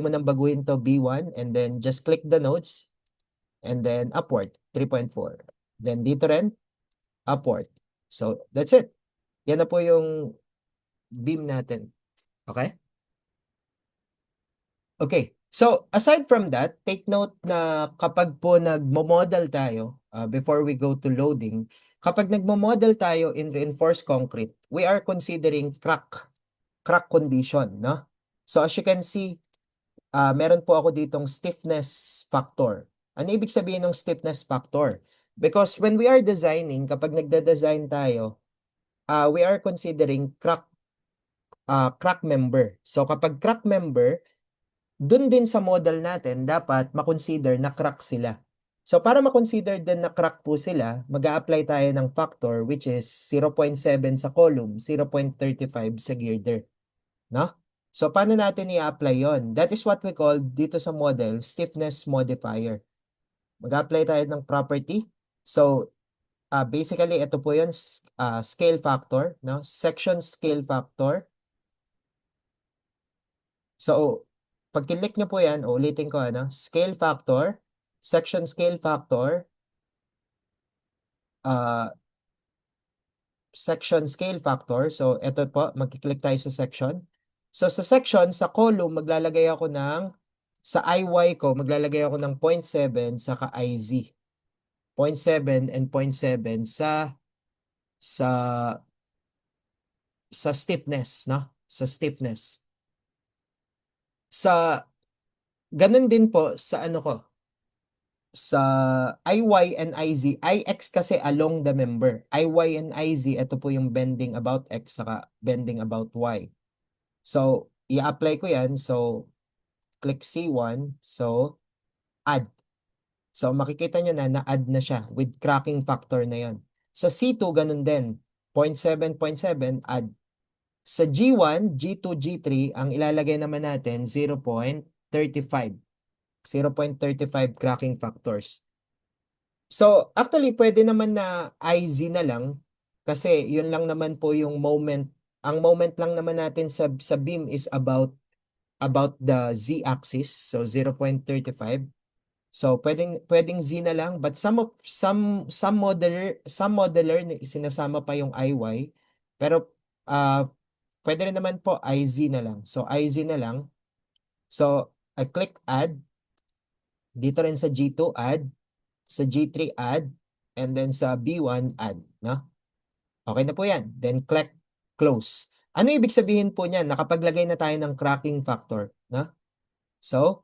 mo nang baguhin to B1 and then just click the nodes and then upward, 3.4. Then dito rin, upward. So, that's it. Yan na po yung beam natin. Okay? Okay. So, aside from that, take note na kapag po nagmo-model tayo, before we go to loading, kapag nagmo-model tayo in reinforced concrete, we are considering crack condition, no? So, as you can see, meron po ako ditong stiffness factor. Ano ibig sabihin ng stiffness factor? Because when we are designing, kapag nagde-design tayo, we are considering crack member. So kapag crack member, dun din sa model natin, dapat makonsider na crack sila. So para makonsider din na crack po sila, mag-a-apply tayo ng factor which is 0.7 sa column, 0.35 sa girder. No? So paano natin i-apply yon? That is what we call dito sa model, stiffness modifier. Mag-apply tayo ng property. So basically, ito po yun, scale factor, no? Section scale factor. So, pag click nyo po yan, ulitin ko, ano? Scale factor, section scale factor, section scale factor. So, ito po, mag-click tayo sa section. So, sa section, sa column, maglalagay ako ng, sa IY ko, maglalagay ako ng 0.7 saka IZ. 0.7 and 0.7 sa stiffness, no? Sa stiffness. Sa ganun din po sa ano ko, sa IY and IZ. IX kasi along the member. IY and IZ, ito po yung bending about X saka bending about Y. So, i-apply ko yan. So, click C1. So, add. So, makikita nyo na na-add na siya with cracking factor na yon. Sa C2, ganun din. 0.7, 0.7, add. Sa G1, G2, G3, ang ilalagay naman natin 0.35. 0.35 cracking factors. So, actually, pwede naman na IZ na lang kasi yun lang naman po yung moment. Ang moment lang naman natin sa beam is about the z-axis. So, 0.35. So, pwedeng Z na lang. But some modeler sinasama pa yung IY. Pero, pwede rin naman po IZ na lang. So, IZ na lang. So, I click add. Dito rin sa G2 add. Sa G3 add, and then sa B1 add, no? Okay na po yan. Then click close. Ano ibig sabihin po niyan? Nakapaglagay na tayo ng cracking factor, no? So,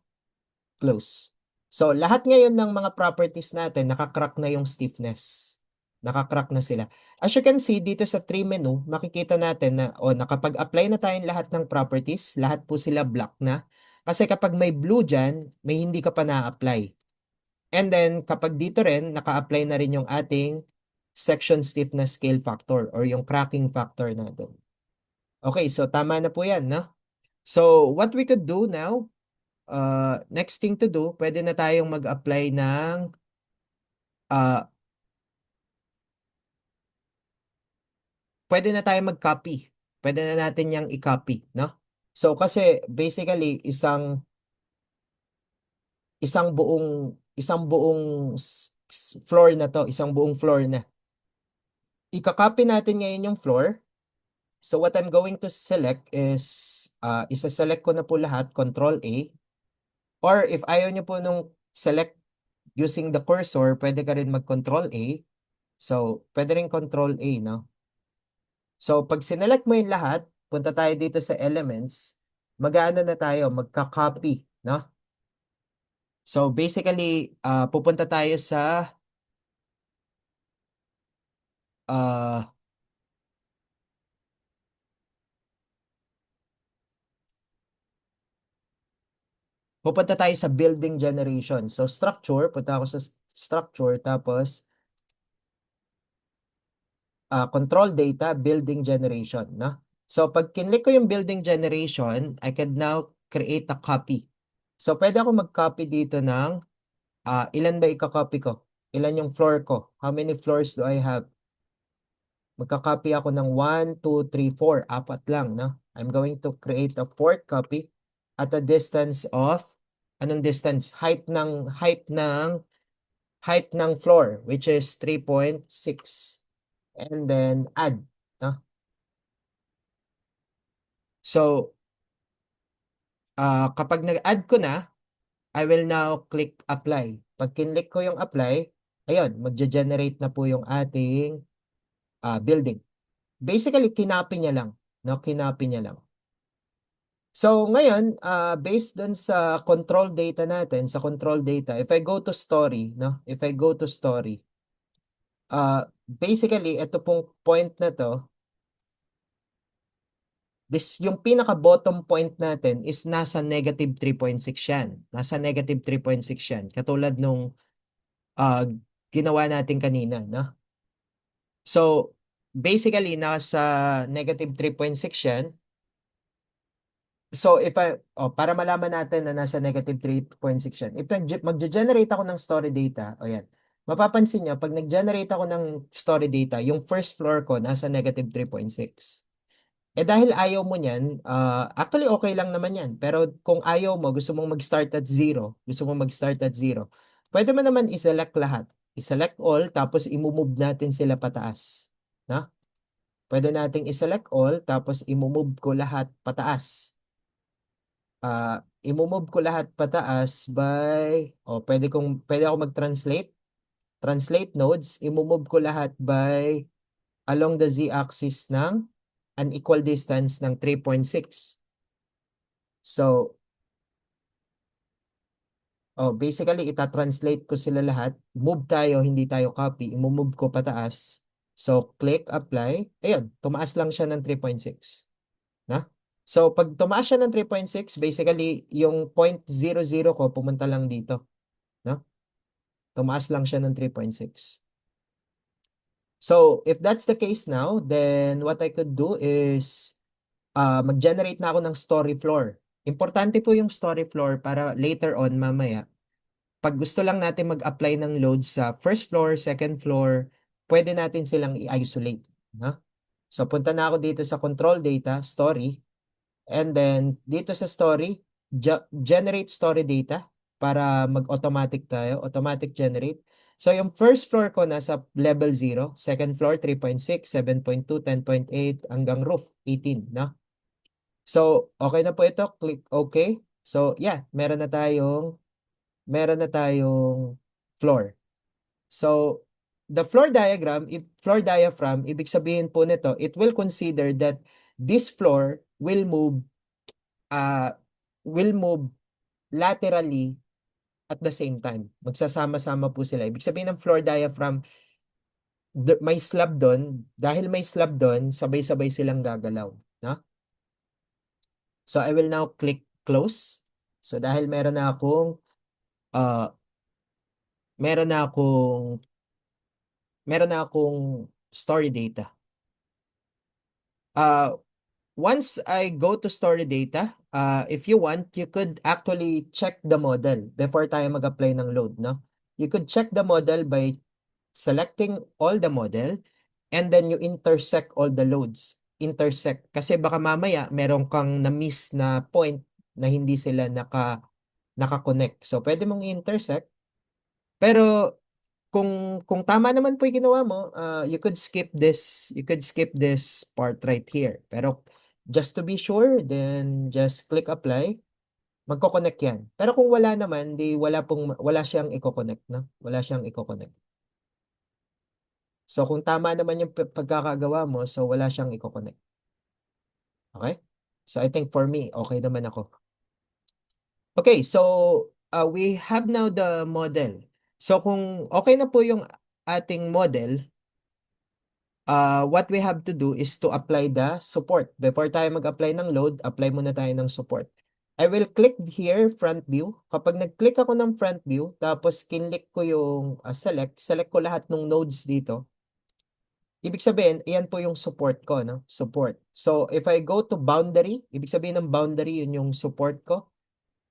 close. So, lahat ngayon ng mga properties natin, nakakrack na yung stiffness. Nakakrack na sila. As you can see, dito sa tree menu, makikita natin na, nakapag-apply na tayong lahat ng properties, lahat po sila black na. Kasi kapag may blue dyan, may hindi ka pa na-apply. And then, kapag dito rin, naka-apply na rin yung ating section stiffness scale factor or yung cracking factor natin. Okay, so tama na po yan, no? So, what we could do now, next thing to do, pwede na tayong mag-apply ng ah, pwede na tayo mag-copy. Pwede na natin yang i-copy, no? So kasi basically isang buong floor na to, isang buong floor na. Ika-copy natin ngayon yung floor. So what I'm going to select is isa-select ko na po lahat, Control A. Or if ayaw nyo po nung select using the cursor, pwede ka rin mag-Control A. So pwede rin Control A, no? So pag sinelect mo yung lahat, punta tayo dito sa elements, mag-aano na tayo, magka-copy, no? So basically, pupunta tayo sa ah, pupunta tayo sa building generation. So structure, punta ako sa structure, tapos control data, building generation, no? So pag kinlik ko yung building generation, I can now create a copy. So pwede ako mag-copy dito ng ilan ba i-copy ko? Ilan yung floor ko? How many floors do I have? Magka-copy ako ng 1, 2, 3, 4. Apat lang, no? I'm going to create a fourth copy at a distance of, anong distance? Height ng floor, which is 3.6. And then add, no? So, kapag nag-add ko na, I will now click apply. Pag kinlik ko yung apply, ayun, magge-generate na po yung ating building. Basically, kinapi niya lang, no? Kinapi niya lang. So, ngayon, based dun sa control data natin, sa control data, if I go to story, no? If I go to story, basically, ito pong point na to, yung pinaka-bottom point natin is nasa negative 3.6 yan. Nasa negative 3.6 yan. Katulad nung ginawa natin kanina, no? So, basically, nasa negative 3.6 yan. So, para malaman natin na nasa negative 3.6 yan, if mag-generate ako ng story data, o yan, mapapansin nyo, pag nag-generate ako ng story data, yung first floor ko nasa negative 3.6. Dahil ayaw mo niyan, actually okay lang naman yan. Pero kung ayaw mo, gusto mong mag-start at zero, pwede mo naman i-select lahat. I-select all, tapos i-move natin sila pataas. Na? Pwede nating i-select all, tapos i-move ko lahat pataas. I-move ko lahat pataas by, pwede ako mag-translate. Translate nodes, i-move ko lahat by along the z-axis ng an equal distance ng 3.6. So, basically, ita-translate ko sila lahat. Move tayo, hindi tayo copy. I-move ko pataas. So, click, apply. Ayun, tumaas lang siya ng 3.6. Na? So, pag tumaas siya ng 3.6, basically, yung 0.00 ko, pumunta lang dito. No? Tumaas lang siya ng 3.6. So, if that's the case now, then what I could do is mag-generate na ako ng story floor. Importante po yung story floor para later on, mamaya, pag gusto lang natin mag-apply ng load sa first floor, second floor, pwede natin silang i-isolate. No? So, punta na ako dito sa control data, story, and then dito sa story, generate story data para mag-automatic tayo, automatic generate. So, yung first floor ko nasa level 0, second floor 3.6, 7.2, 10.8, hanggang roof 18, no? So, okay na po ito. Click OK. So, yeah, meron na tayong floor. So, the floor diaphragm, ibig sabihin po nito, it will consider that this floor uh, will move laterally at the same time. Magsasama-sama po sila. Ibig sabihin ng floor diaphragm, may slab doon. Dahil may slab doon, sabay-sabay silang gagalaw. No? So, I will now click close. So, dahil uh, meron na akong story data. Uh, Once I go to story data, if you want, you could actually check the model before tayo mag-apply ng load, no? You could check the model by selecting all the model, and then you intersect all the loads. Intersect. Kasi baka mamaya meron kang na-miss na point na hindi sila naka-connect. So, pwede mong intersect. Pero kung tama naman po yung ginawa mo, you could skip this part right here. Pero just to be sure, then just click apply. Magko-connect yan. Pero kung wala naman, di wala siyang i-connect, no? Wala siyang i-connect. So kung tama naman yung pagkakagawa mo, so wala siyang i-connect. Okay? So I think for me, okay naman ako. Okay, so we have now the model. So kung okay na po yung ating model, what we have to do is to apply the support. Before tayo mag-apply ng load, apply muna tayo ng support. I will click here, front view. Kapag nag-click ako ng front view, tapos kinlik ko yung select ko lahat ng nodes dito. Ibig sabihin, iyan po yung support ko, no? Support. So, if I go to boundary, ibig sabihin ng boundary, yun yung support ko.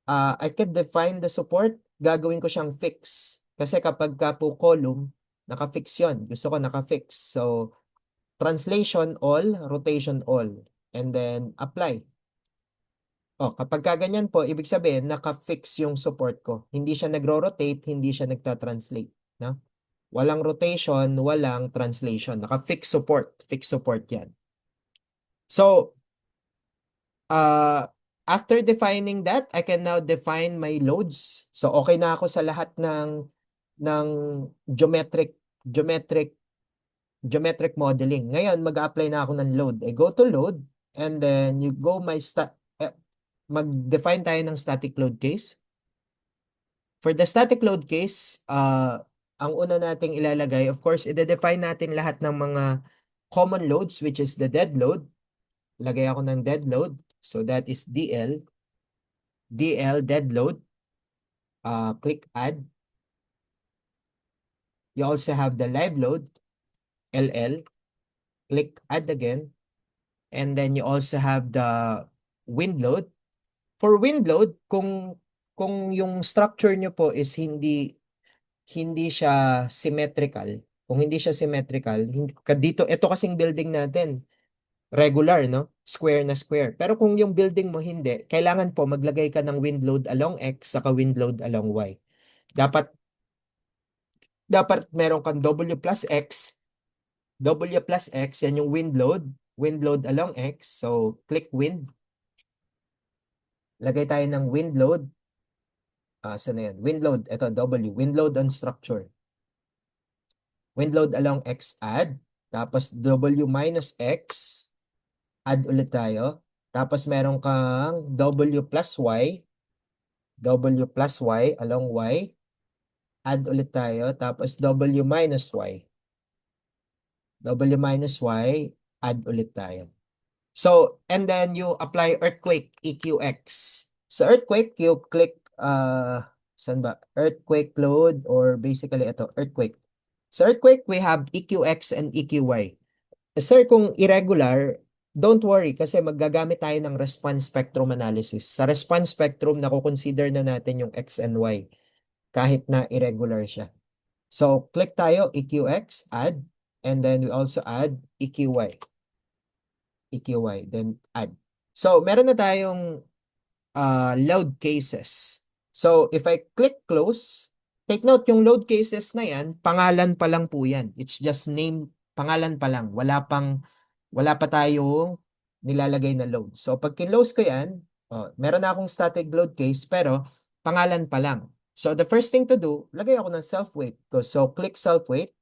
I can define the support, gagawin ko siyang fix. Kasi kapag ka po column, naka-fix yun. Gusto ko naka-fix. So, translation all, rotation all, and then apply. Oh, kapag kaganyan po, ibig sabihin, naka-fix yung support ko. Hindi siya nagro-rotate, hindi siya nagta-translate. No? Walang rotation, walang translation. Naka-fix support. Fix support yan. So, after defining that, I can now define my loads. So, okay na ako sa lahat ng geometric modeling. Ngayon, mag-apply na ako ng load. I go to load, and then you go mag-define tayo ng static load case. For the static load case, ang una nating ilalagay, of course, ide-define natin lahat ng mga common loads, which is the dead load. Lagay ako ng dead load. So that is DL. DL, dead load. Click add. You also have the live load, LL. Click add again. And then you also have the wind load. For wind load, kung yung structure nyo po is hindi siya symmetrical, kung hindi siya symmetrical, dito, ito kasing building natin, regular, no? Square na square. Pero kung yung building mo hindi, kailangan po maglagay ka ng wind load along X saka wind load along Y. Dapat meron kang W plus X, yan yung wind load along X. So, click wind. Lagay tayo ng wind load. Saan na yan? Wind load, ito, W. Wind load on structure. Wind load along X add. Tapos W minus X. Add ulit tayo. Tapos meron kang W plus Y. W plus Y along Y. Add ulit tayo. Tapos W minus Y. W minus Y. Add ulit tayo. So, and then you apply earthquake, EQX. Sa earthquake, you click, saan ba? Earthquake load, or basically ito, earthquake. Sa earthquake, we have EQX and EQY. Sir, kung irregular, don't worry kasi maggagamit tayo ng response spectrum analysis. Sa response spectrum, nakukonsider na natin yung X and Y kahit na irregular siya. So, click tayo, EQX, add, and then we also add EQY. EQY, then add. So, meron na tayong load cases. So, if I click close, take note, yung load cases na yan, pangalan pa lang po yan. It's just name, pangalan pa lang. Wala pa tayong nilalagay na load. So, pag kinlose ko yan, meron na akong static load case, pero pangalan pa lang. So, the first thing to do, lagay ako ng self-weight. So, click self-weight.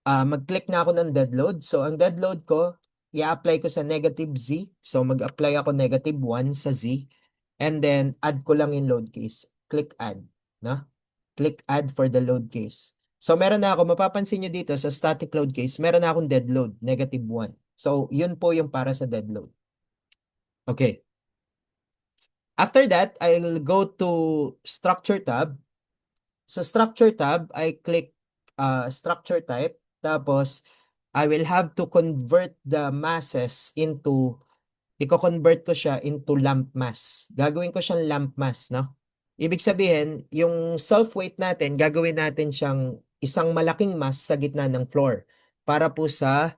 Mag-click na ako ng dead load. So, ang dead load ko, i-apply ko sa negative Z. So, mag-apply ako negative 1 sa Z. And then, add ko lang yung load case. Click add. No? Click add for the load case. So, meron na ako, mapapansin nyo dito sa static load case, meron na akong dead load, negative 1. So, yun po yung para sa dead load. Okay. After that, I'll go to structure tab. Sa structure tab, I click structure type. Tapos, I will have to convert the masses into, i-convert ko siya into lump mass. Gagawin ko siyang lump mass, no? Ibig sabihin, yung self-weight natin, gagawin natin siyang isang malaking mass sa gitna ng floor para po sa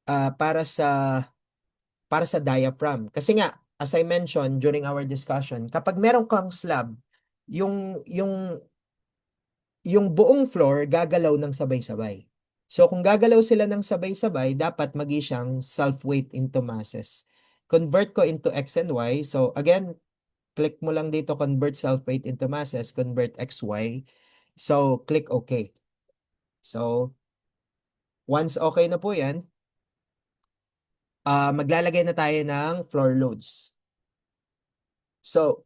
ah, para sa diaphragm. Kasi nga, as I mentioned during our discussion, kapag meron kang slab, yung yung yung buong floor gagalaw ng sabay-sabay. So kung gagalaw sila ng sabay-sabay, dapat magi siyang self-weight into masses. Convert ko into x and y. So again, click mo lang dito convert self-weight into masses, convert xy. So click OK. So once okay na po 'yan, maglalagay na tayo ng floor loads. So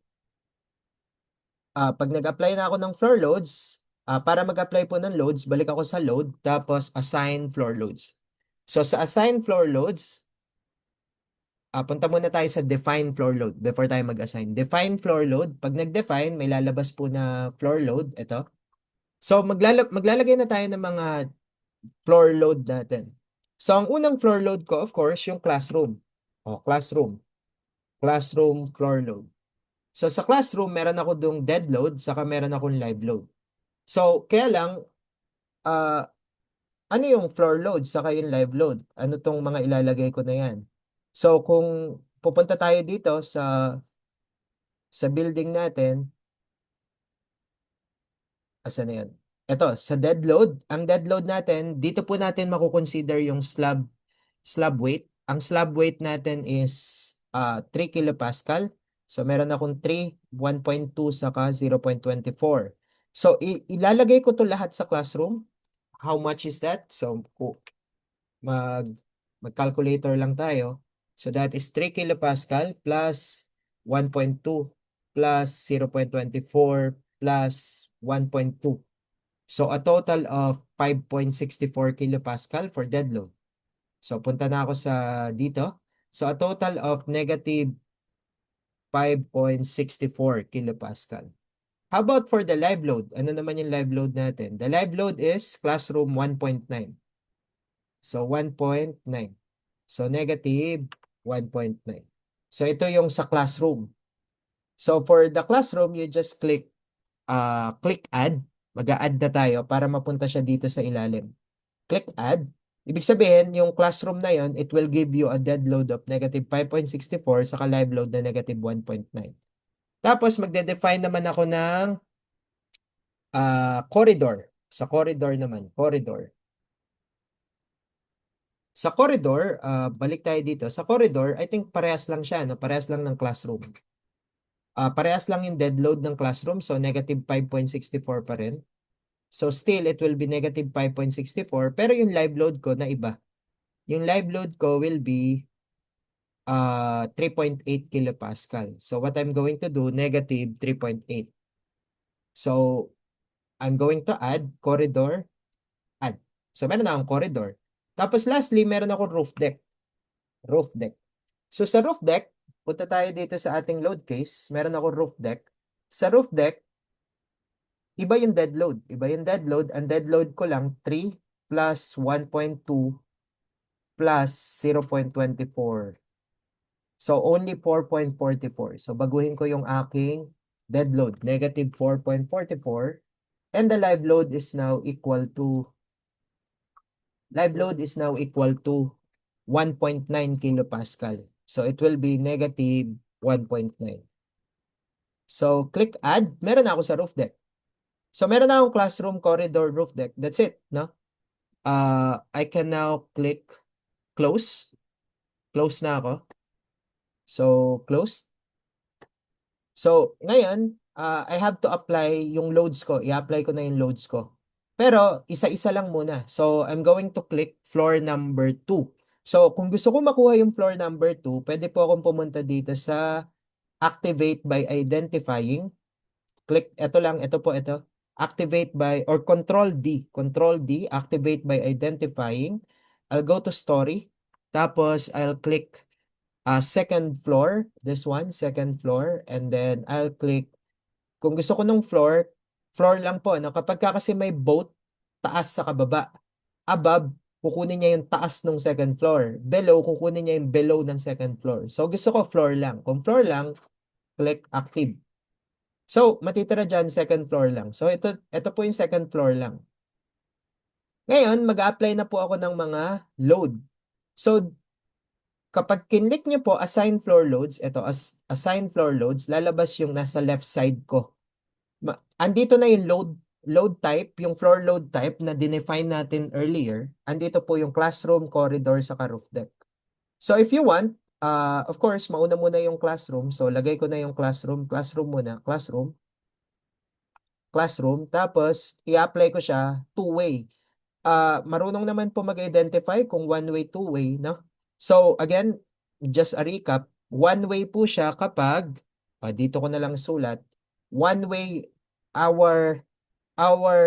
pag nag-apply na ako ng floor loads, para mag-apply po ng loads, balik ako sa load, tapos assign floor loads. So sa assign floor loads, punta muna tayo sa define floor load before tayo mag-assign. Define floor load, pag nag-define, may lalabas po na floor load, ito. So maglalagay na tayo ng mga floor load natin. So ang unang floor load ko, of course, yung classroom. O, classroom. Classroom floor load. So sa classroom, meron ako dong dead load, saka meron akong live load. So, kaya lang, ah, ano yung floor load saka yung live load? Ano tong mga ilalagay ko na yan? So, kung pupunta tayo dito sa building natin, asan na yan? Ito, sa dead load. Ang dead load natin, dito po natin makukonsider yung slab weight. Ang slab weight natin is 3 kilopascal. So, meron akong 3, 1.2, saka 0.24. So, ilalagay ko to lahat sa classroom. How much is that? So, mag mag-calculator lang tayo. So, that is 3 kilopascal plus 1.2 plus 0.24 plus 1.2. So, a total of 5.64 kilopascal for dead load. So, punta na ako sa dito. So, a total of negative 5.64 kilopascal. How about for the live load? Ano naman yung live load natin? The live load is classroom 1.9. So, 1.9. So, negative 1.9. So, ito yung sa classroom. So, for the classroom, you just click add. Mag-a-add na tayo para mapunta siya dito sa ilalim. Click add. Ibig sabihin, yung classroom na yon, it will give you a dead load of negative 5.64 saka live load na negative 1.9. Tapos, magde-define naman ako ng corridor. Sa corridor naman, corridor. Sa corridor, balik tayo dito. Sa corridor, I think parehas lang siya, no? Parehas lang ng classroom. Parehas lang yung dead load ng classroom, so negative 5.64 pa rin. So still, it will be negative 5.64, pero yung live load ko na iba. Yung live load ko will be 3.8 kilopascal. So what I'm going to do, negative 3.8. So I'm going to add corridor, add. So meron na akong corridor. Tapos lastly, meron akong roof deck. Roof deck. So sa roof deck, punta tayo dito sa ating load case. Meron akong roof deck. Sa roof deck, iba yung dead load. Iba yung dead load. Ang dead load ko lang 3 plus 1.2 plus 0.24. So only 4.44. So baguhin ko yung aking dead load. Negative 4.44. And the live load is now equal to 1.9 kilopascal. So it will be negative 1.9. So click add. Meron na ako sa roof deck. So meron na akong classroom, corridor, roof deck. That's it, no? I can now click close. Close na ako. So close. So ngayon, I have to apply yung loads ko. I-apply ko na yung loads ko. Pero isa-isa lang muna. So I'm going to click floor number 2. So kung gusto ko makuha yung floor number 2, pwede po akong pumunta dito sa activate by identifying. Click, ito po, ito. Activate by, or Control D, activate by identifying. I'll go to story. Tapos, I'll click second floor, this one, second floor. And then, I'll click, kung gusto ko nung floor, floor lang po. No? Kapag kasi may boat, taas sa kababa. Above, kukunin niya yung taas ng second floor. Below, kukunin niya yung below ng second floor. So, gusto ko floor lang. Kung floor lang, click active. So, matitira dyan, second floor lang. So, ito po yung second floor lang. Ngayon, mag-a-apply na po ako ng mga load. So, kapag kinlik niyo po assign floor loads, ito, assign floor loads, lalabas yung nasa left side ko. Andito na yung load type, yung floor load type na dinefine natin earlier. Andito po yung classroom, corridor, saka roof deck. So if you want, of course, mauna muna yung classroom. So lagay ko na yung classroom muna, classroom. Tapos i-apply ko siya two-way. Marunong naman po mag-identify kung one-way, two-way, no? So again, just a recap, one-way po siya kapag, dito ko na lang sulat, one-way, our, our,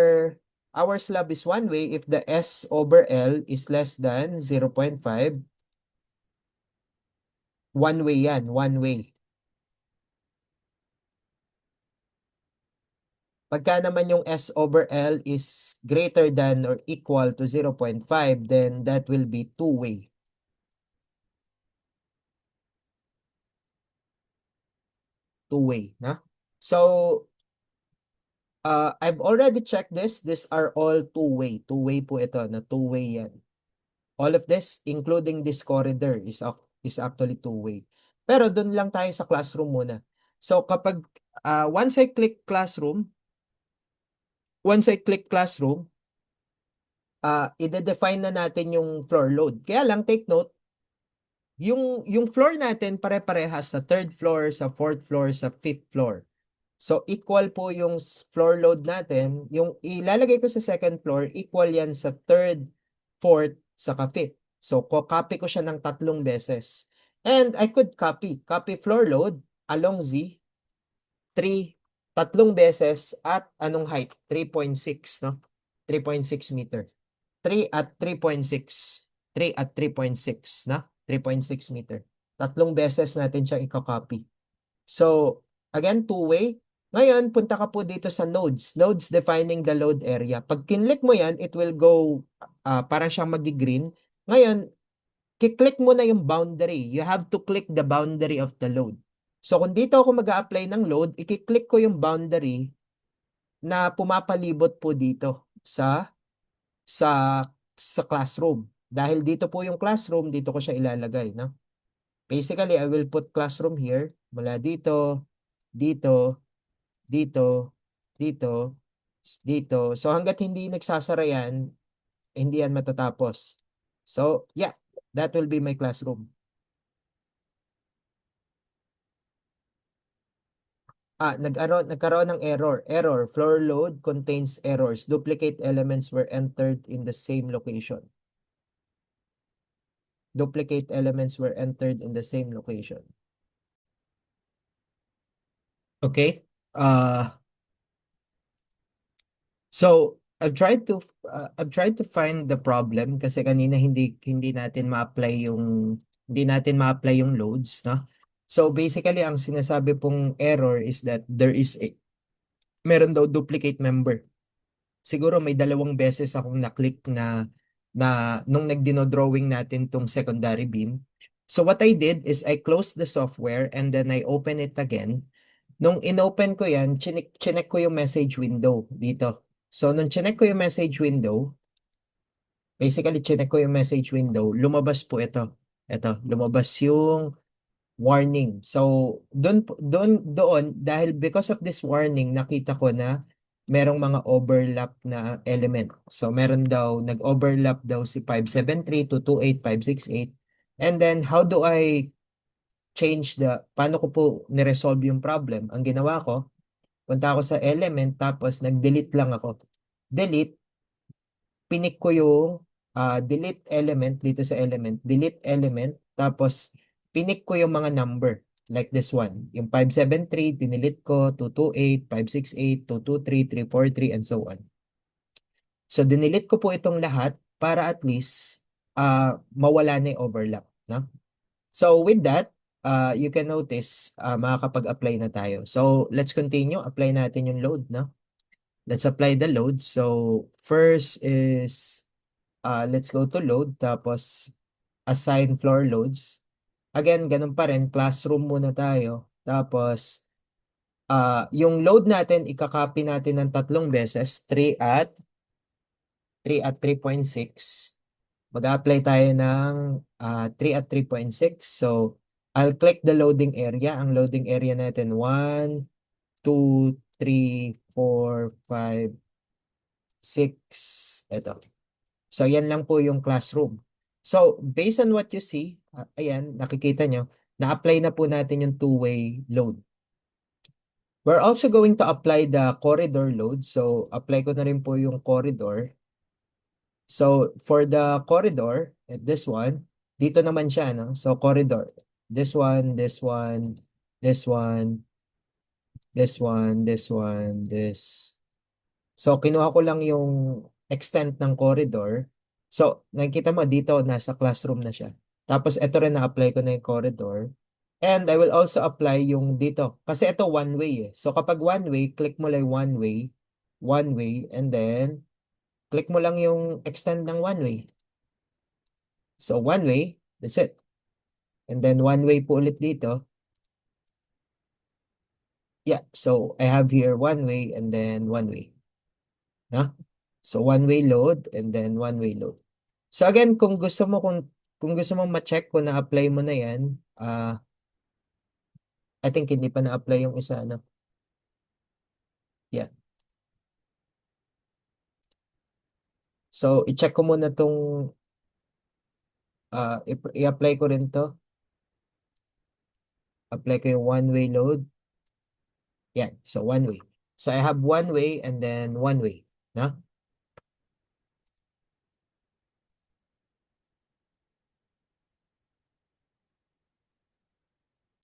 our slab is one-way if the S over L is less than 0.5, one-way yan, one-way. Pagka naman yung S over L is greater than or equal to 0.5, then that will be two-way. Two-way, na? So, I've already checked this. These are all two-way. Two-way po ito, na two-way yan. All of this, including this corridor, is actually two-way. Pero dun lang tayo sa classroom muna. So, kapag, once I click classroom, ide-define na natin yung floor load. Kaya lang, take note, yung floor natin pare-parehas sa third floor, sa fourth floor, sa fifth floor. So, equal po yung floor load natin. Yung ilalagay ko sa second floor, equal yan sa third, fourth, saka fifth. So, copy ko siya ng 3 beses. And I could copy floor load along Z, 3 beses at anong height? 3.6, no? 3.6 meter. 3 at 3.6. 3 at 3.6, na? 3.6 meter. 3 beses natin siyang i-copy. So, again, two-way. Ngayon, punta ka po dito sa nodes. Nodes defining the load area. Pag kinlik mo yan, it will go, para siyang magi-green. Ngayon, kiklik mo na yung boundary. You have to click the boundary of the load. So, kung dito ako mag-a-apply ng load, ikiklik ko yung boundary na pumapalibot po dito sa sa classroom. Dahil dito po yung classroom, dito ko siya ilalagay, no? Basically, I will put classroom here, mula dito, dito, dito, dito, dito. So hangga't hindi nagsasara yan, hindi yan matatapos. So, yeah, that will be my classroom. Nagkaroon ng error. Error, floor load contains errors. Duplicate elements were entered in the same location. Duplicate elements were entered in the same location. Okay? So, I've tried to find the problem kasi kanina hindi natin ma-apply yung loads, no? So basically ang sinasabi pong error is that meron daw duplicate member. Siguro may 2 beses akong na-click na nung nagdino-drawing natin tong secondary beam. So what I did is I closed the software and then I open it again. Nung inopen ko yan, chinek ko yung message window dito. So nung chinek ko yung message window, basically chinek ko yung message window, lumabas po ito. Ito, lumabas yung warning. So doon dahil because of this warning, nakita ko na merong mga overlap na element. So meron daw nag-overlap daw si 573 to 28568. And then how do I change paano ko po ni-resolve yung problem? Ang ginawa ko, punta ako sa element tapos nag-delete lang ako. Delete, pinik ko yung delete element dito sa element, delete element, tapos pinik ko yung mga number like this one. Yung 573, dinilit ko, 228, 568, 223, 343, and so on. So, dinilit ko po itong lahat para at least mawala na yung overlap. No? So, with that, you can notice makakapag-apply na tayo. So, let's continue. Apply natin yung load. No? Let's apply the load. So, first is, let's go to load. Tapos, assign floor loads. Again, ganun pa rin. Classroom muna tayo. Tapos, yung load natin, ikakopy natin ng 3 beses. 3 at 3 at 3.6, mag-a-apply tayo ng 3 at 3.6. So, I'll click the loading area. Ang loading area natin, 1, 2, 3, 4, 5, 6. Ito. So, yan lang po yung classroom. So, based on what you see, ayan, nakikita nyo, na-apply na po natin yung two-way load. We're also going to apply the corridor load. So, apply ko na rin po yung corridor. So, for the corridor, this one, dito naman siya, no? So, corridor. This one, this one, this one, this one, this one, this. So, kinuha ko lang yung extent ng corridor. So, nakikita mo dito, nasa classroom na siya. Tapos, ito rin na-apply ko na yung corridor. And I will also apply yung dito. Kasi ito one way eh. So, kapag one way, click mo lang one way, and then, click mo lang yung extend ng one way. So, one way, that's it. And then, one way po ulit dito. Yeah, so I have here one way and then one way. No? So, one way load and then one way load. So, again, kung gusto mong ma-check kung na-apply mo na yan, I think hindi pa na-apply yung isa, no? Yeah. So, i-check ko muna tong, i-apply ko rin to. Apply ko yung one way load. Yan, so one way. So, I have one way and then one way, no?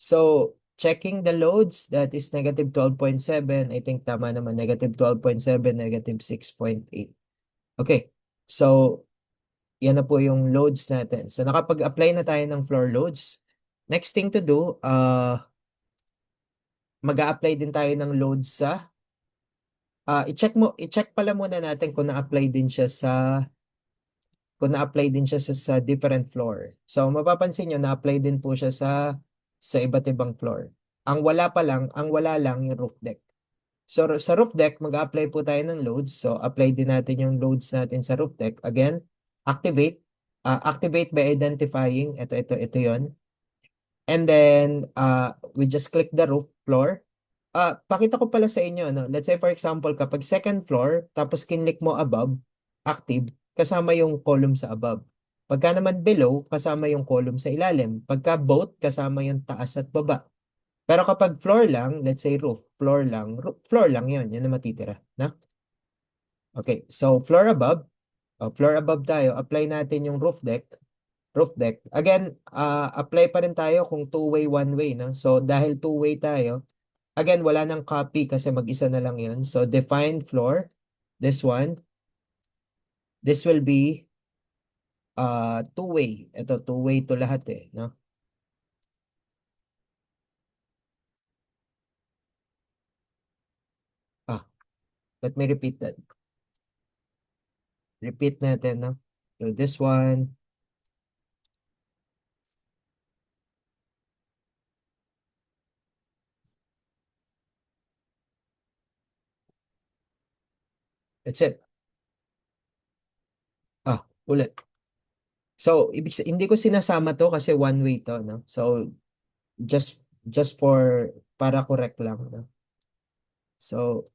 So, checking the loads, that is negative 12.7. I think tama naman, negative 12.7, negative 6.8. Okay, so, yan na po yung loads natin. So, nakapag-apply na tayo ng floor loads. Next thing to do, mag-a-apply din tayo ng loads sa, i-check pala muna natin kung na-apply din siya sa different floor. So, mapapansin nyo, na-apply din po siya sa iba't ibang floor. Ang wala lang yung roof deck. So, sa roof deck, mag-apply po tayo ng loads. So, apply din natin yung loads natin sa roof deck. Again, activate. Activate by identifying. Ito yon. And then, we just click the roof floor. Pakita ko pala sa inyo, no? Let's say, for example, kapag second floor, tapos kinlik mo above, active, kasama yung column sa above. Pagka naman below, kasama yung column sa ilalim. Pagka both, kasama yung taas at baba. Pero kapag floor lang, let's say roof, floor lang yun. Yan na matitira. Na? Okay, so floor above. Floor above tayo. Apply natin yung roof deck. Roof deck. Again, apply pa rin tayo kung two-way, one-way. No? So dahil two-way tayo, again, wala nang copy kasi mag-isa na lang yun. So define floor. This one. This will be two-way. Ito, two-way to lahat eh. No? Let me repeat that. Repeat natin, no? So this one. That's it. Ulit. So, hindi ko sinasama to kasi one way to, no? So, just for, para correct lang, no? So,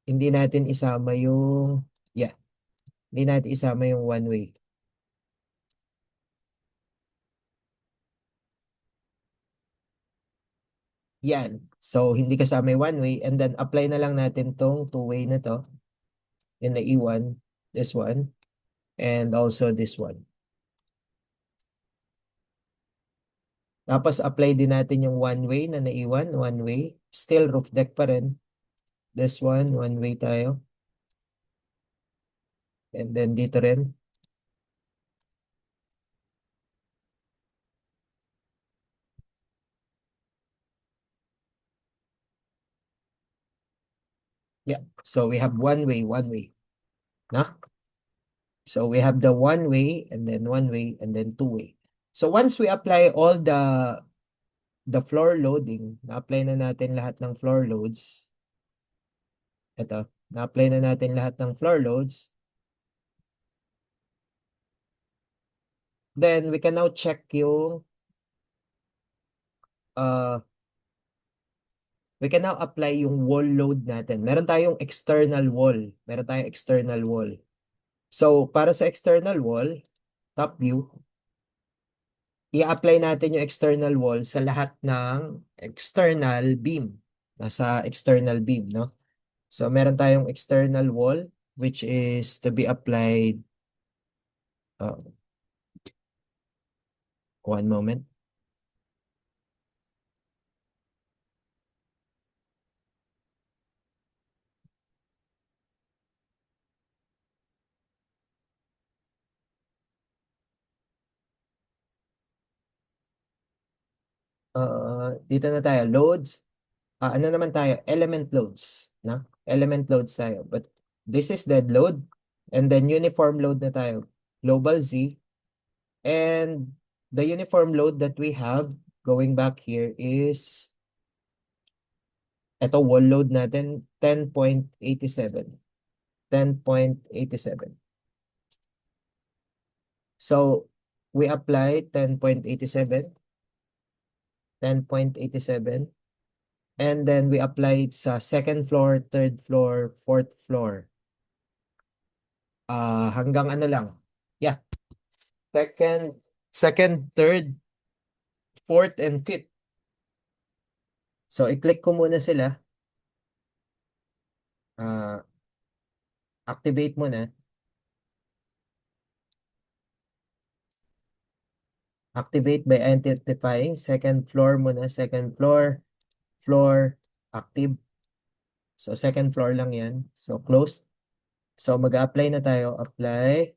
hindi natin isama yung, hindi natin isama yung one way. Yan. So, hindi kasama yung one way. And then, apply na lang natin tong two-way na to. Yung naiwan. This one. And also this one. Tapos, apply din natin yung one way na naiwan. One way. Still, roof deck pa rin. This one, one way tayo. And then, dito rin. Yeah. So, we have one way. No? So we have the one way and then one way and then two way. So once we apply all the floor loading, na-apply na natin lahat ng floor loads. Ito. Na-apply na natin lahat ng floor loads. Then, we can now check yung, we can now apply yung wall load natin. Meron tayong external wall. Meron tayong external wall. So, para sa external wall, top view, i-apply natin yung external wall sa lahat ng external beam. Nasa external beam, no? So, meron tayong external wall, which is to be applied, uh, one moment. Dito na tayo, loads. Ano naman tayo? Element loads, no? Element loads tayo. But this is dead load. And then uniform load na tayo. Global Z. And the uniform load that we have going back here is, ito wall load natin, 10.87. 10.87. So, we apply 10.87. 10.87. And then we apply sa second floor, third floor, fourth floor. Hanggang ano lang. Yeah. Second, third, fourth, and fifth. So, i-click ko muna sila. Activate muna. Activate by identifying second floor muna. Second floor, floor, active. So, second floor lang yan. So, closed. So, mag-apply na tayo. Apply.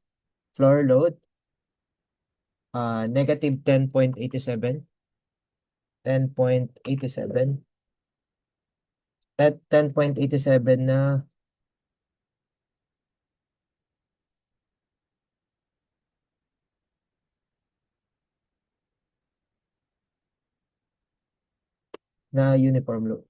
Floor load. Negative 10.87. 10.87. 10.87 na uniform load.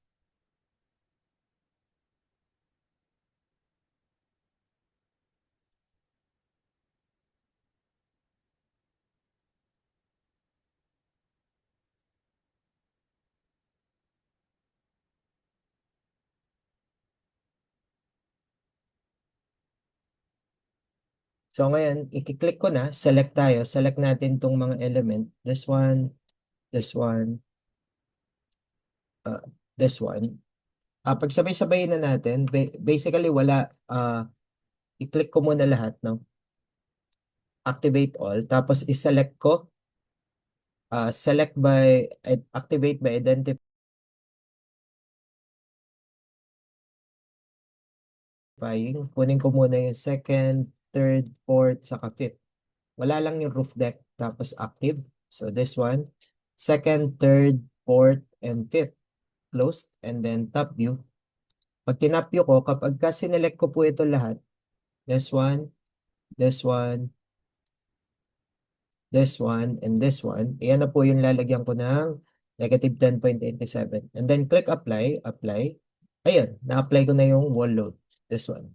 So ngayon, i-click ko na, select tayo, select natin tong mga element, this one, this one, this one. Pag sabay-sabay na natin, basically wala, i-click ko muna lahat, no? Activate all, tapos i-select ko, activate by identifying, kunin ko muna yung second, third, fourth, saka fifth. Wala lang yung roof deck, tapos active. So this one, second, third, fourth, and fifth, closed, and then top view. Pag tinap view ko, kapag ka sinelect ko po ito lahat, this one, this one, this one, and this one, iyan na po yung lalagyan ko ng negative 10.87. And then click apply, apply. Ayun, na-apply ko na yung wall load. This one.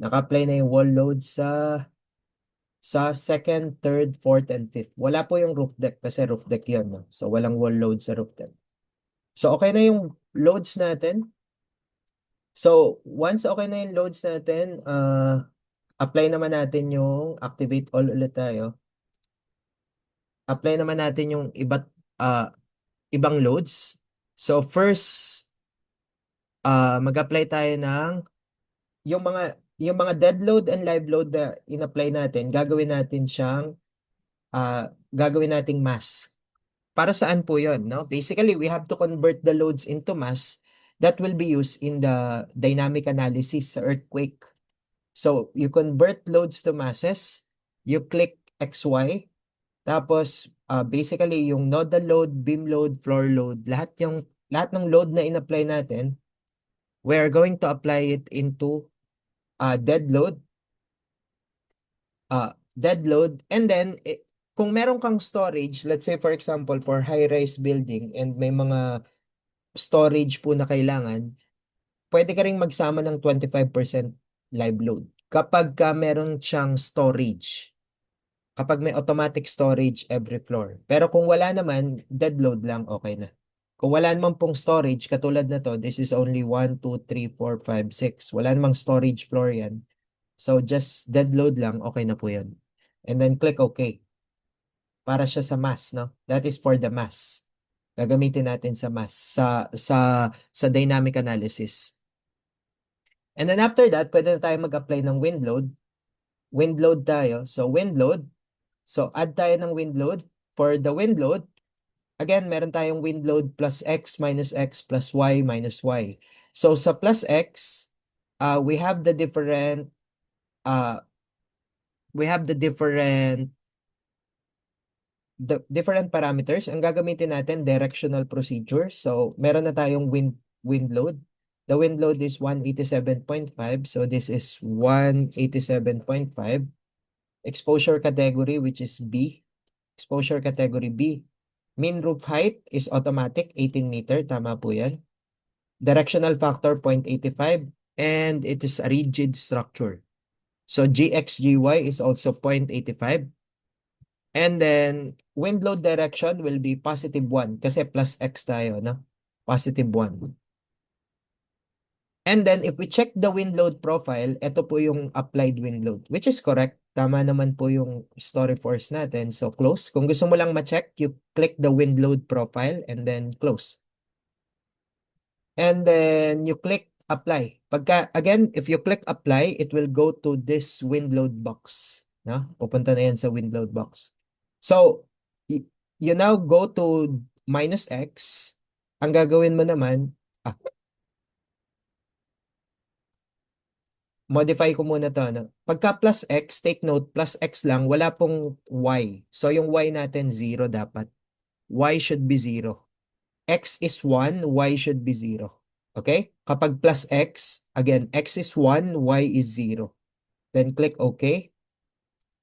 Naka-apply na yung wall load sa second, third, fourth, and fifth. Wala po yung roof deck kasi roof deck yun. No? So, walang wall load sa roof deck. So, okay na yung loads natin. So, once okay na yung loads natin, apply naman natin yung activate all ulit tayo. Apply naman natin yung ibang loads. So, first, mag-apply tayo ng yung mga dead load and live load na in-apply natin, gagawin natin siyang gagawin nating mass. Para saan po yon, no? Basically, we have to convert the loads into mass that will be used in the dynamic analysis sa earthquake. So, you convert loads to masses, you click XY, tapos basically yung nodal load, beam load, floor load, lahat ng load na in-apply natin, we are going to apply it into dead load, and then kung meron kang storage, let's say for example for high-rise building and may mga storage po na kailangan, pwede ka ring magsama ng 25% live load. Kapag meron siyang storage, kapag may automatic storage every floor. Pero kung wala naman, dead load lang, okay na. Kung wala naman pong storage, katulad na to, this is only 1, 2, 3, 4, 5, 6. Wala namang storage floor yan. So, just dead load lang, okay na po yan. And then click OK. Para siya sa mass, no? That is for the mass. Gagamitin natin sa mass, sa dynamic analysis. And then after that, pwede na tayo mag-apply ng wind load. Wind load tayo. So, wind load. So, add tayo ng wind load. For the wind load, again, meron tayong wind load plus x minus x plus y minus y. So, sa plus x, we have the different uh, different parameters. Ang gagamitin natin, directional procedure. So, meron na tayong wind load. The wind load is 187.5. So, this is 187.5. Exposure category, which is B. Exposure category B. Mean roof height is automatic, 18 meter. Tama po yan. Directional factor, 0.85. And it is a rigid structure. So, GXGY is also 0.85. And then, wind load direction will be positive 1 kasi plus x tayo, no? Positive 1. And then, if we check the wind load profile, ito po yung applied wind load, which is correct. Tama naman po yung story force natin. So, close. Kung gusto mo lang ma-check, you click the wind load profile and then close. And then, you click apply. Again, if you click apply, it will go to this wind load box. No? Pupunta na yan sa wind load box. So, you now go to minus x. Ang gagawin mo naman, modify ko muna to. No? Pagka plus x, take note, plus x lang, wala pong y. So, yung y natin, 0 dapat. Y should be 0. X is 1, y should be 0. Okay? Kapag plus x, again, x is 1, y is 0. Then, click OK.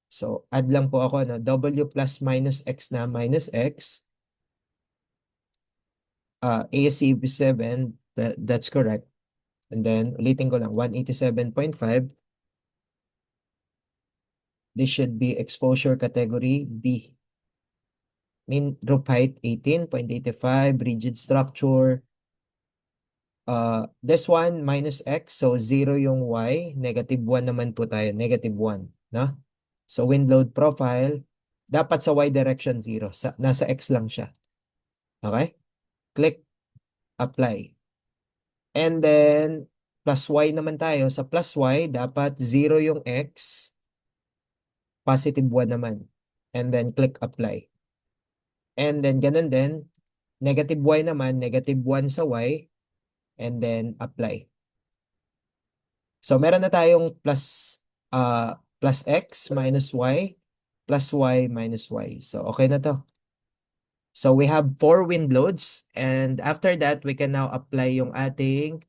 So, add lang po ako, no? W plus minus x na minus x. AC 7, that's correct. And then, ulitin ko lang, 187.5. This should be exposure category B. Mean roof height, 18.85, rigid structure. This one, minus x, so 0 yung y, negative 1 naman po tayo, negative 1, no? So, wind load profile, dapat sa y direction 0, nasa x lang siya. Okay? Click apply. And then, plus y naman tayo. Sa plus y, dapat 0 yung x, positive 1 naman. And then, click apply. And then, ganun din, negative y naman, negative 1 sa y, and then, apply. So, meron na tayong plus x minus y, plus y minus y. So, okay na to. So, we have 4 wind loads. And after that, we can now apply yung ating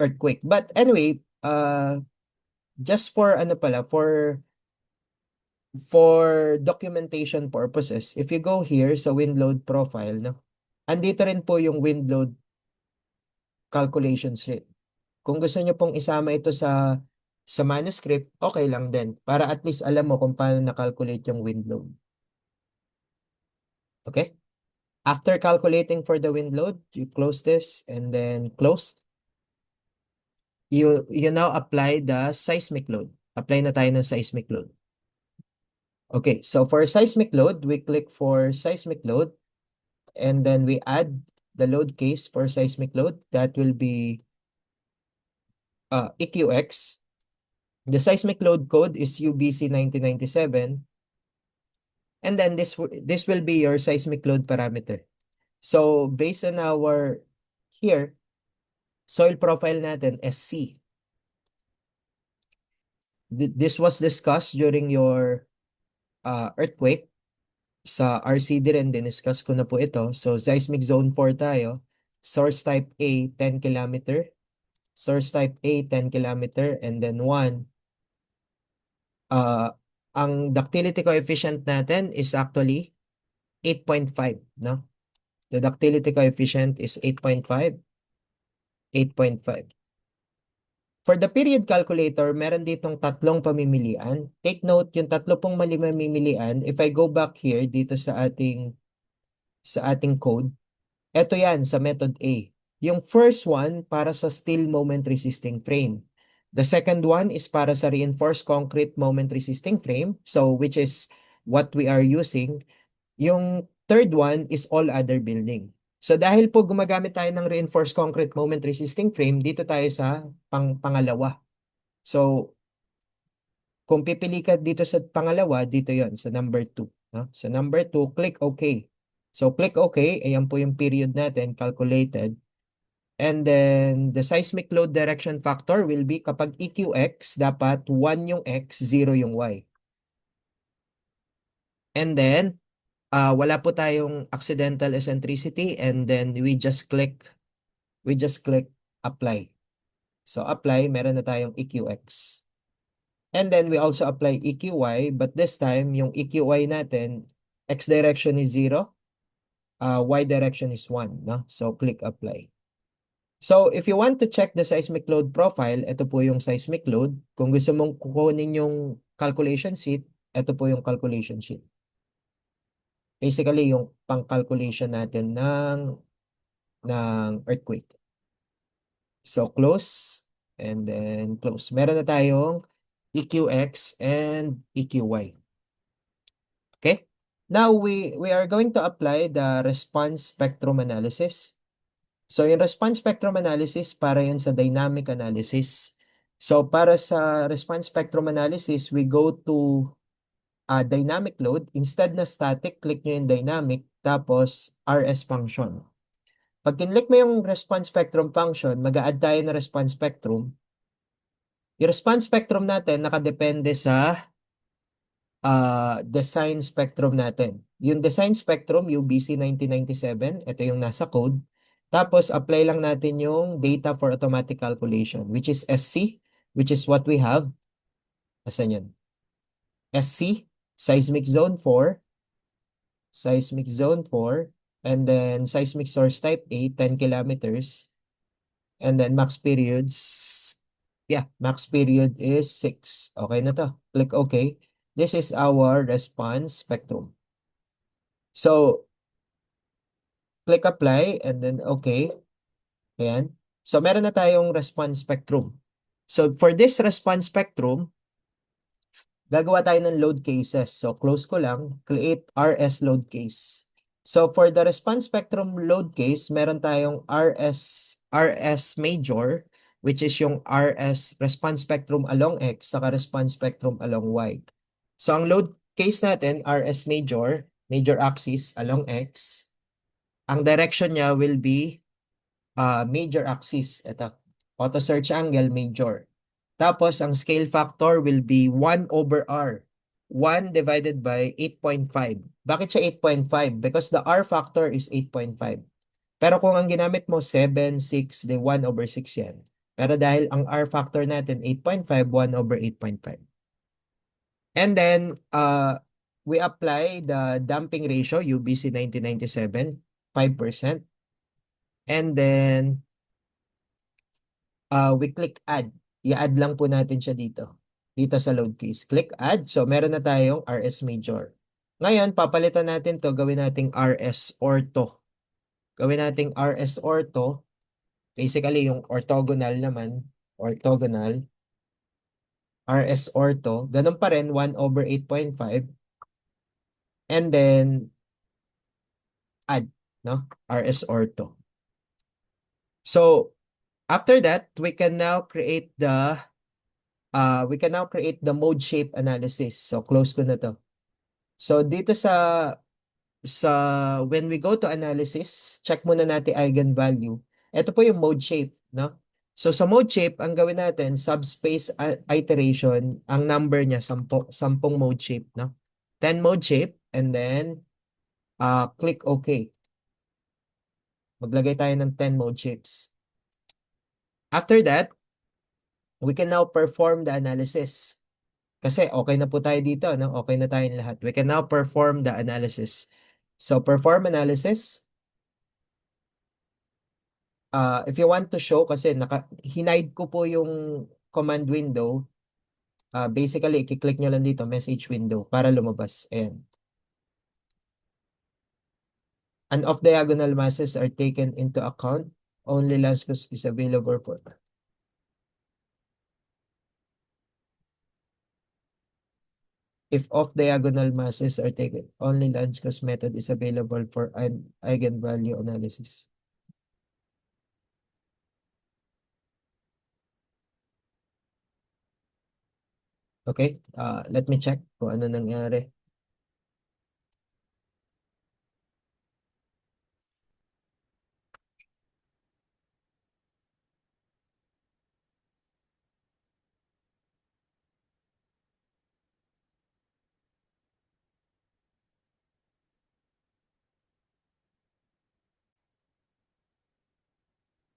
earthquake. But anyway, just for ano pala, for documentation purposes, if you go here sa wind load profile, no, andito rin po yung wind load calculation sheet. Kung gusto nyo pong isama ito sa manuscript, okay lang din. Para at least alam mo kung paano na-calculate yung wind load. Okay? After calculating for the wind load, you close this and then close. You now apply the seismic load. Apply na tayo ng seismic load. Okay, so for seismic load, we click for seismic load and then we add the load case for seismic load. That will be EQX. The seismic load code is UBC 1997. And then this will be your seismic load parameter. So based on our here, soil profile natin, SC. This was discussed during your earthquake. Sa RCD rin, diniscuss ko na po ito. So seismic zone 4 tayo. Source type A, 10 km. Source type A, 10 km. And then 1. Ang ductility coefficient natin is actually 8.5, no? The ductility coefficient is 8.5. 8.5. For the period calculator, meron ditong tatlong pamimilian. Take note, yung tatlo pong mali mamimilian, if I go back here dito sa ating code, eto yan sa method A. Yung first one para sa steel moment resisting frame. The second one is para sa reinforced concrete moment resisting frame, so which is what we are using. Yung third one is all other building. So dahil po gumagamit tayo ng reinforced concrete moment resisting frame, dito tayo sa pangalawa. So kung pipili ka dito sa pangalawa, dito yon sa number 2. No? Sa number 2, click OK. So click OK, ayan po yung period natin calculated. And then the seismic load direction factor will be kapag EQX, dapat 1 yung X, 0 yung Y. And then wala po tayong accidental eccentricity, and then we just click apply. So apply, meron na tayong EQX. And then we also apply EQY, but this time yung EQY natin, X direction is 0, Y direction is 1, no? So click apply. So if you want to check the seismic load profile, ito po yung seismic load. Kung gusto mong kukunin yung calculation sheet, ito po yung calculation sheet. Basically, yung pang-calculation natin ng earthquake. So, close, and then close. Meron na tayong EQX and EQY. Okay? Now, we are going to apply the response spectrum analysis. So, yung response spectrum analysis, para yun sa dynamic analysis. So, para sa response spectrum analysis, we go to dynamic load. Instead na static, click nyo yung dynamic, tapos RS function. Pag kinlik mo yung response spectrum function, mag-a-add tayo ng response spectrum. Yung response spectrum natin nakadepende sa design spectrum natin. Yung design spectrum, UBC 1997, ito yung nasa code. Tapos, apply lang natin yung data for automatic calculation, which is SC, which is what we have. Asan yun? SC, seismic zone 4, and then seismic source type A, 10 kilometers. And then max periods, max period is 6. Okay na to. Click OK. This is our response spectrum. So, click apply and then OK. Ayan. So, meron na tayong response spectrum. So, for this response spectrum, gagawa tayo ng load cases. So, close ko lang, create RS load case. So, for the response spectrum load case, meron tayong RS major, which is yung RS response spectrum along X, saka response spectrum along Y. So, ang load case natin, RS major axis along X, ang direction niya will be major axis. Ito, auto search angle major. Tapos, ang scale factor will be 1 over R. 1 divided by 8.5. Bakit siya 8.5? Because the R factor is 8.5. Pero kung ang ginamit mo 7, 6, then 1 over 6 yan. Pero dahil ang R factor natin 8.5, 1 over 8.5. And then, we apply the damping ratio, UBC 1997, 5%. And then, we click add. I-add lang po natin siya dito. Dito sa load case. Click add. So, meron na tayong RS major. Ngayon, papalitan natin to. Gawin nating RS ortho. Gawin nating RS ortho. Basically, yung orthogonal naman. Orthogonal. RS ortho. Ganun pa rin, 1 over 8.5. And then, add. No? RS ortho. So, after that, we can now create the mode shape analysis. So close ko na to. So dito sa when we go to analysis, check muna natin eigenvalue. Ito po yung mode shape, no? So sa mode shape, ang gawin natin, subspace iteration, ang number niya 10 mode shape, no? 10 mode shape, and then click OK. Maglagay tayo ng 10 mode shapes. After that, we can now perform the analysis. Kasi okay na po tayo dito, no? Okay na tayong lahat. We can now perform the analysis. So, perform analysis. If you want to show, kasi hinide ko po yung command window, basically, i-click nyo lang dito, message window, para lumabas. Ayan. And off-diagonal masses are taken into account. Only Lanskos is available for. If off-diagonal masses are taken, only Lanskos method is available for an eigenvalue analysis. Okay, let me check kung ano nangyari.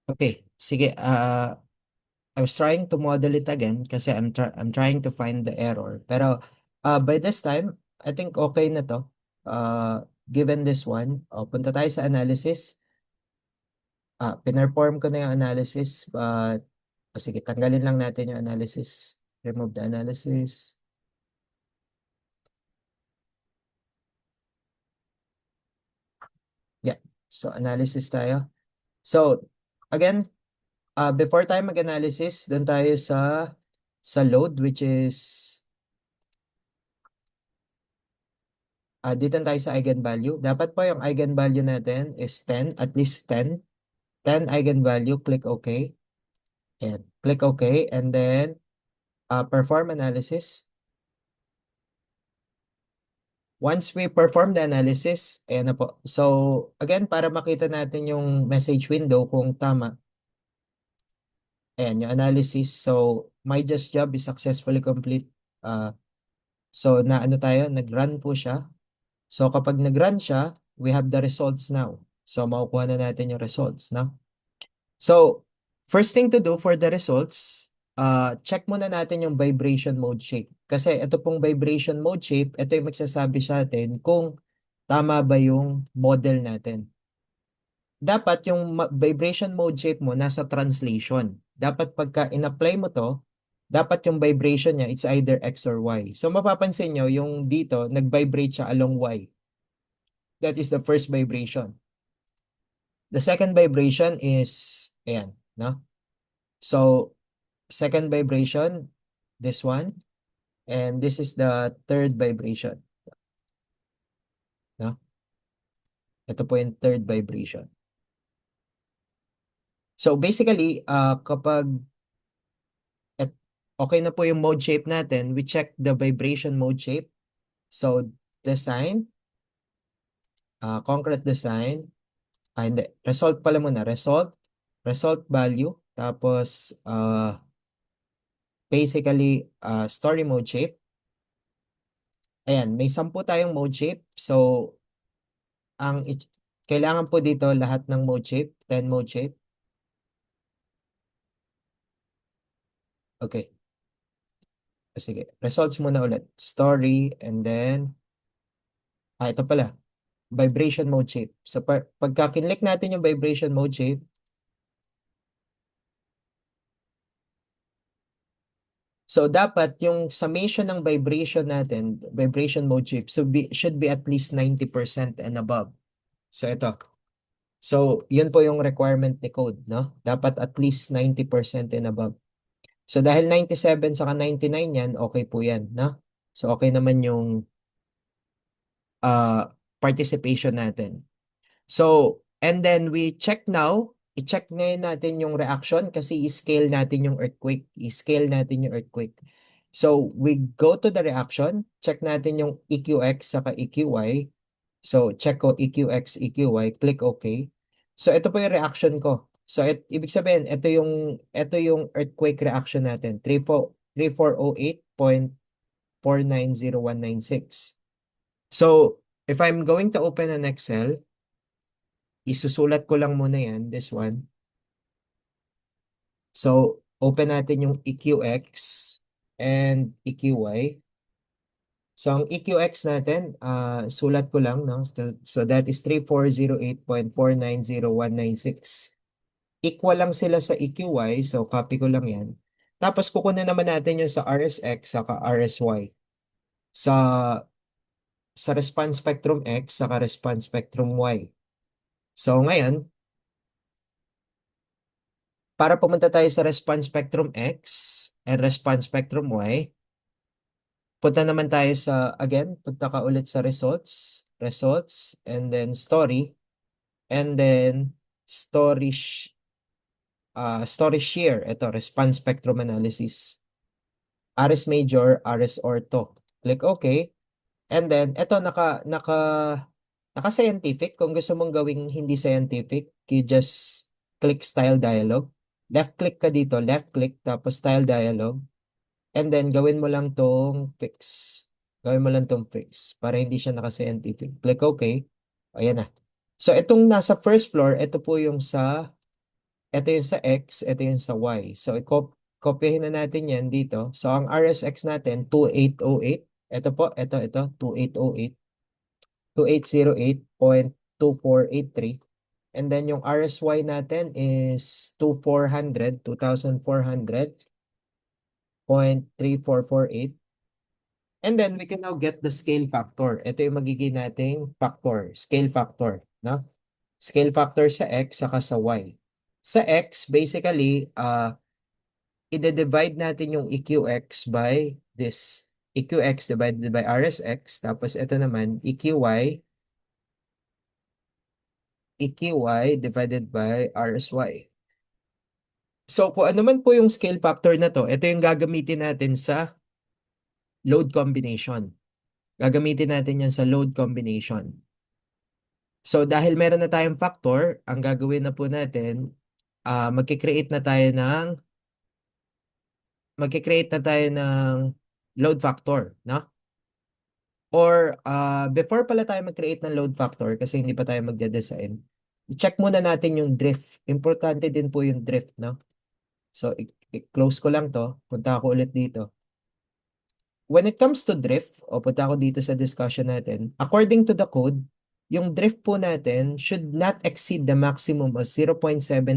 Okay, sige, I was trying to model it again kasi I'm trying to find the error. Pero by this time, I think okay na to. Given this one, punta tayo sa analysis. Pinerform ko na yung analysis, but sige, tanggalin lang natin yung analysis. Remove the analysis. Yeah, so analysis tayo. So, again, before tayo mag-analysis, doon tayo sa load, which is dito tayo sa eigenvalue. Dapat po yung eigenvalue natin is 10, at least 10. 10 eigenvalue, click OK. And click OK, and then perform analysis. Once we perform the analysis, ayan na po. So, again, para makita natin yung message window kung tama. Ayan, yung analysis. So, my just job is successfully complete. So, naano tayo, nag-run po siya. So, kapag nag-run siya, we have the results now. So, makukuha na natin yung results, no? So, first thing to do for the results, check muna natin yung vibration mode shape. Kasi ito pong vibration mode shape, ito yung magsasabi sa atin kung tama ba yung model natin. Dapat yung vibration mode shape mo nasa translation. Dapat pagka in-apply mo to, dapat yung vibration niya, it's either X or Y. So mapapansin nyo, yung dito, nag-vibrate siya along Y. That is the first vibration. The second vibration is, ayan, no? So, second vibration, this one, and this is the third vibration, no? Ito po yung third vibration. So, basically, kapag okay na po yung mode shape natin, we check the vibration mode shape. So, design, concrete design, hindi, result pala muna, result value, tapos, basically, story mode shape. Ayan, may 10 tayong mode shape. So, kailangan po dito lahat ng mode shape, 10 mode shape. Okay. Sige, results muna ulit. Story, and then, ito pala, vibration mode shape. So, pagka kinlik natin yung vibration mode shape, so dapat yung summation ng vibration natin, vibration mode shape, should be at least 90% and above. So, ito. So, yun po yung requirement ni code, no? Dapat at least 90% and above. So, dahil 97 saka 99 yan, okay po yan, no? So, okay naman yung participation natin. So, and then we check now, i-check ngayon natin yung reaction kasi i-scale natin yung earthquake. I-scale natin yung earthquake. So, we go to the reaction, check natin yung EQX saka EQY. So, check ko EQX, EQY, click OK. So, ito po yung reaction ko. So, ibig sabihin, ito yung earthquake reaction natin, 3408.490196. So, if I'm going to open an Excel, isusulat ko lang muna yan, this one. So, open natin yung EQX and EQY. So, ang EQX natin, sulat ko lang, no? So that is 3408.490196. Equal lang sila sa EQY, so copy ko lang yan. Tapos kukunin naman natin yung sa RSX saka RSY. Sa response spectrum X saka response spectrum Y. So ngayon, para pumunta tayo sa response spectrum X and response spectrum Y, punta naman tayo sa, again, punta ka ulit sa results, and then story, and then story share. Ito, response spectrum analysis. RS major, RS ortho. Click OK. And then, ito, naka-scientific. Kung gusto mong gawing hindi scientific, you just click style dialog. Left click ka dito, left click, tapos style dialog. And then, gawin mo lang tong fix. Gawin mo lang tong fix para hindi siya naka-scientific. Click OK. Ayan na. So, itong nasa first floor, ito yung sa X, ito yung sa Y. So, kopyahin na natin yan dito. So, ang RSX natin, 2808. Ito po, ito, 2808. 2808.2483. And then yung RSY natin is 2400.3448. And then we can now get the scale factor. Ito yung magiging nating factor, scale factor, no? Scale factor sa X saka sa Y. Sa X, basically, i-divide natin yung EQX by this. EQX divided by RSX. Tapos ito naman, EQY divided by RSY. So kung ano man po yung scale factor na to, ito yung gagamitin natin sa load combination. Gagamitin natin yan sa load combination. So dahil meron na tayong factor, ang gagawin na po natin, magkikreate na tayo ng load factor, no? Or before pala tayo mag-create ng load factor kasi hindi pa tayo magde-design, i-check muna natin yung drift. Importante din po yung drift, no? So, i-close ko lang to. Punta ako ulit dito. When it comes to drift, o punta ako dito sa discussion natin, according to the code, yung drift po natin should not exceed the maximum of 0.7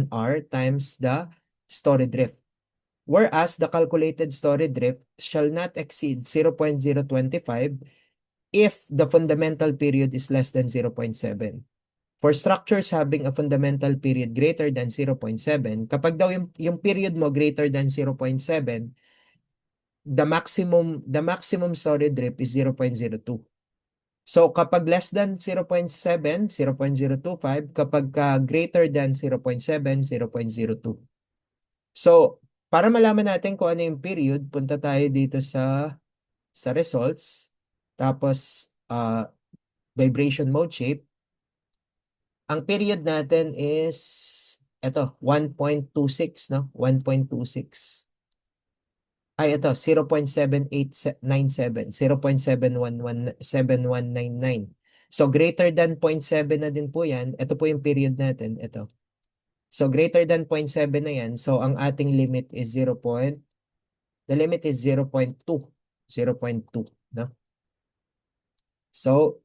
R times the story drift. Whereas the calculated story drift shall not exceed 0.025 if the fundamental period is less than 0.7. For structures having a fundamental period greater than 0.7, kapag daw yung period mo greater than 0.7, the maximum story drift is 0.02. So kapag less than 0.7, 0.025, kapag greater than 0.7, 0.02. So para malaman natin kung ano yung period, punta tayo dito sa results. Tapos vibration mode shape. Ang period natin is ito, 1.26, no? 1.26. Ay, ito, 0.7897, 0.7117199. So, greater than 0.7 na din po yan. Ito po yung period natin. Ito. So, greater than 0.7 na yan. So, ang ating limit is the limit is 0.2. 0.2, no? So,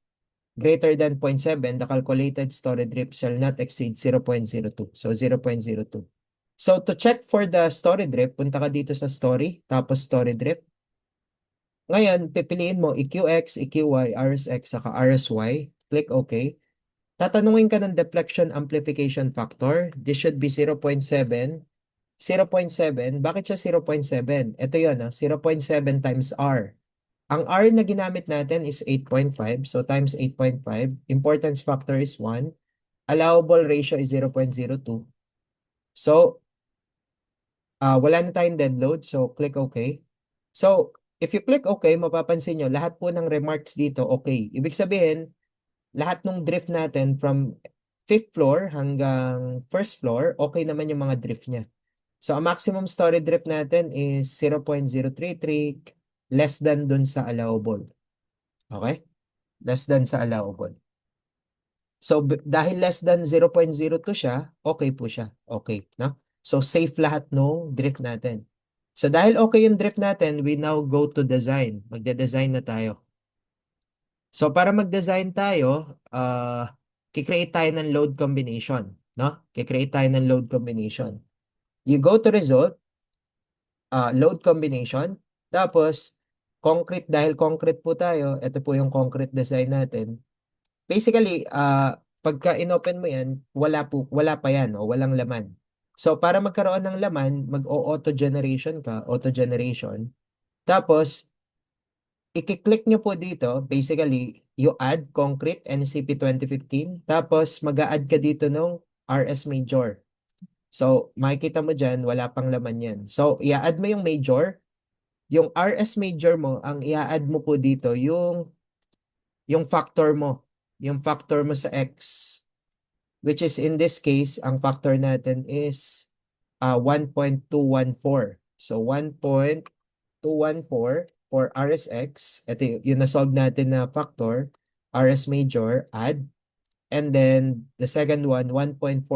greater than 0.7, the calculated story drift shall not exceed 0.02. So, 0.02. So, to check for the story drift, punta ka dito sa story, tapos story drift. Ngayon, pipiliin mo EQX, EQY, RSX, saka RSY. Click OK. Tatanungin ka ng deflection amplification factor. This should be 0.7. 0.7. Bakit siya 0.7? Ito yun, 0.7 times R. Ang R na ginamit natin is 8.5. So, times 8.5. Importance factor is 1. Allowable ratio is 0.02. So, wala na tayong dead load. So, click OK. So, if you click OK, mapapansin nyo, lahat po ng remarks dito, okay. Ibig sabihin, lahat ng drift natin from 5th floor hanggang 1st floor, okay naman yung mga drift niya. So, ang maximum story drift natin is 0.033, less than dun sa allowable. Okay? Less than sa allowable. So, dahil less than 0.02 siya, okay po siya. Okay, no? So, safe lahat ng drift natin. So, dahil okay yung drift natin, we now go to design. Magde-design na tayo. So, para mag-design tayo, kikreate tayo ng load combination. no? Kikreate tayo ng load combination. You go to result, load combination, tapos concrete, dahil concrete po tayo, ito po yung concrete design natin. Basically, pagka inopen mo yan, wala pa yan, o walang laman. So, para magkaroon ng laman, mag-auto generation ka, auto generation. Tapos, i-click nyo po dito, basically, you add concrete NCP 2015, tapos mag-a-add ka dito ng RS Major. So, makikita mo dyan, wala pang laman yan. So, i-add mo yung major. Yung RS Major mo, ang i-add mo po dito, yung factor mo. Yung factor mo sa X. Which is in this case, ang factor natin is 1.214. So, 1.214 for RSX. Ito yung na-solve natin na factor. RS Major, add. And then, the second one, 1.42.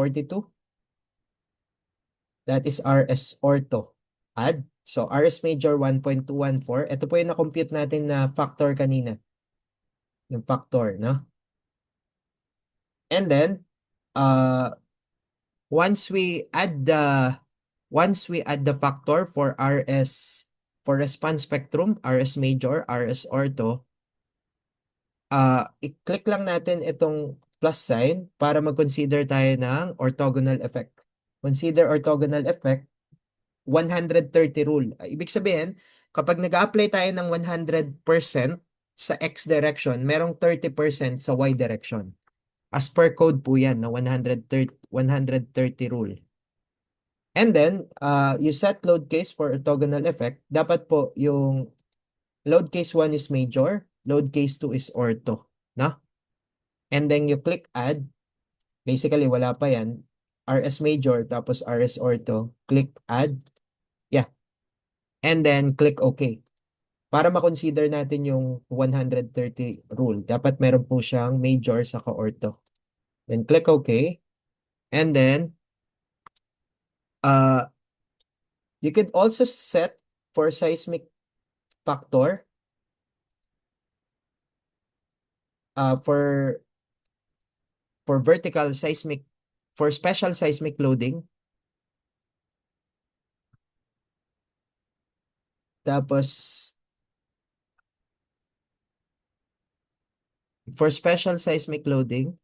That is RS Ortho. Add. So, RS Major 1.214. Ito po yung na-compute natin na factor kanina. Yung factor, no? And then, once we add the factor for RS, for response spectrum, RS Major, RS Ortho, i-click lang natin itong plus sign para mag-consider tayo ng orthogonal effect. Consider orthogonal effect, 130 rule. Ibig sabihin, kapag nag-apply tayo ng 100% sa X direction, merong 30% sa Y direction. As per code po yan na 130 rule. And then, you set load case for orthogonal effect. Dapat po yung load case 1 is major, load case 2 is ortho. No? And then you click add. Basically, wala pa yan. RS major tapos RS ortho. Click add. Yeah. And then click OK. Para ma-consider natin yung 130 rule, dapat meron po siyang major sa ortho. Then click OK. And then, you could also set for seismic factor, for vertical seismic, for special seismic loading. Tapos, for special seismic loading,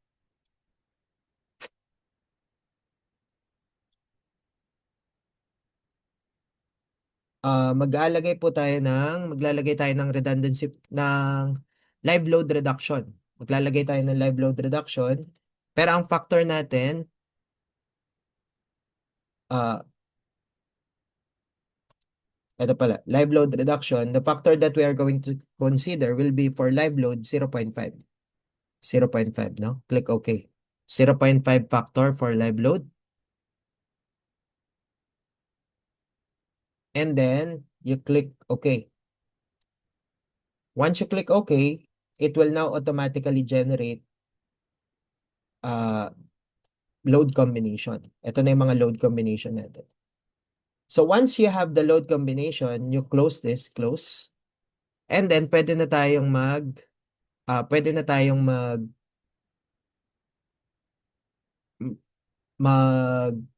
maglalagay tayo ng redundancy ng live load reduction. Maglalagay tayo ng live load reduction. Pero ang factor natin, ito pala, live load reduction, the factor that we are going to consider will be for live load 0.5. 0.5, no? Click OK. 0.5 factor for live load. And then, you click OK. Once you click OK, it will now automatically generate load combination. Ito na yung mga load combination natin. So once you have the load combination, you close this, close. And then pwede na tayong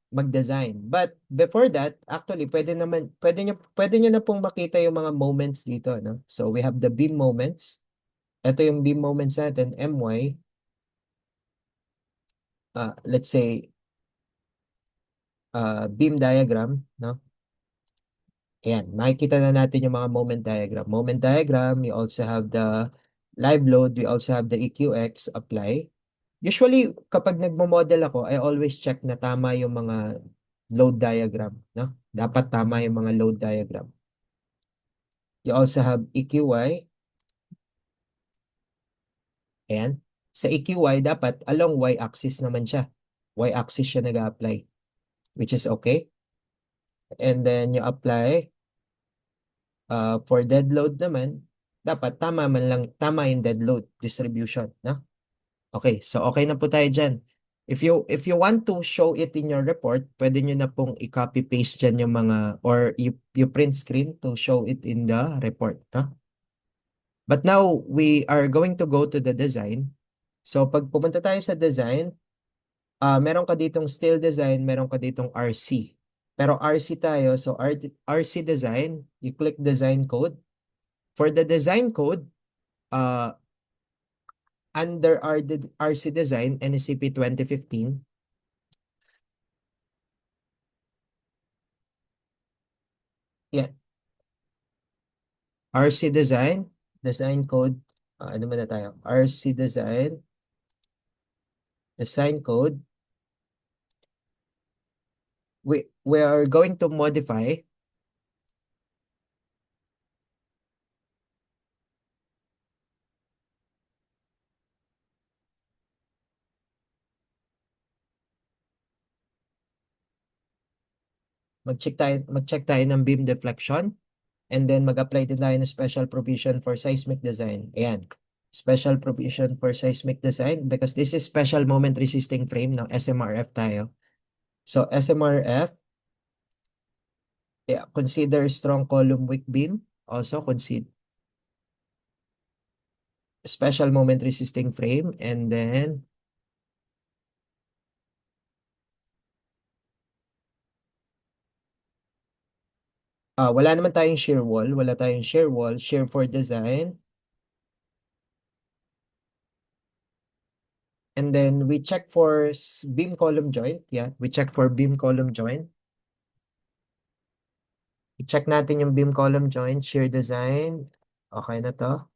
mag-design. But before that, actually pwede nyo na pong makita yung mga moments dito, no? So we have the beam moments. Ito yung beam moments natin, MY. Let's say beam diagram, no? Ayan, makikita na natin yung mga moment diagram. Moment diagram, you also have the live load, we also have the EQX apply. Usually, kapag nagmo-model ako, I always check na tama yung mga load diagram, no? Dapat tama yung mga load diagram. You also have EQY. Ayan. Sa EQY, dapat along Y-axis naman siya. Y-axis siya nag-apply, which is okay. And then you apply for dead load naman, dapat tama yung dead load distribution, no? Okay, so okay na po tayo dyan. If you want to show it in your report, pwede nyo na pong i-copy paste dyan yung mga, or you print screen to show it in the report, no? But now, we are going to go to the design. So, pag pumunta tayo sa design, Meron ka ditong steel design, meron ka ditong RC. Pero RC tayo, so RC design, you click design code. For the design code, uh, under RC design, NSCP 2015, yeah, RC design, design code, ano muna tayo? RC design, design code. We are going to modify. Mag-check tayo ng beam deflection. And then mag-apply din tayo ng special provision for seismic design. Ayan. Special provision for seismic design because this is special moment resisting frame, no? SMRF tayo. So SMRF, yeah, consider strong column weak beam. Also consider special moment resisting frame. And then wala naman tayong shear wall. Wala tayong shear wall. Shear for design. And then we check for beam column joint. Yeah, we check for beam column joint. I-check natin yung beam column joint, shear design. Okay na to.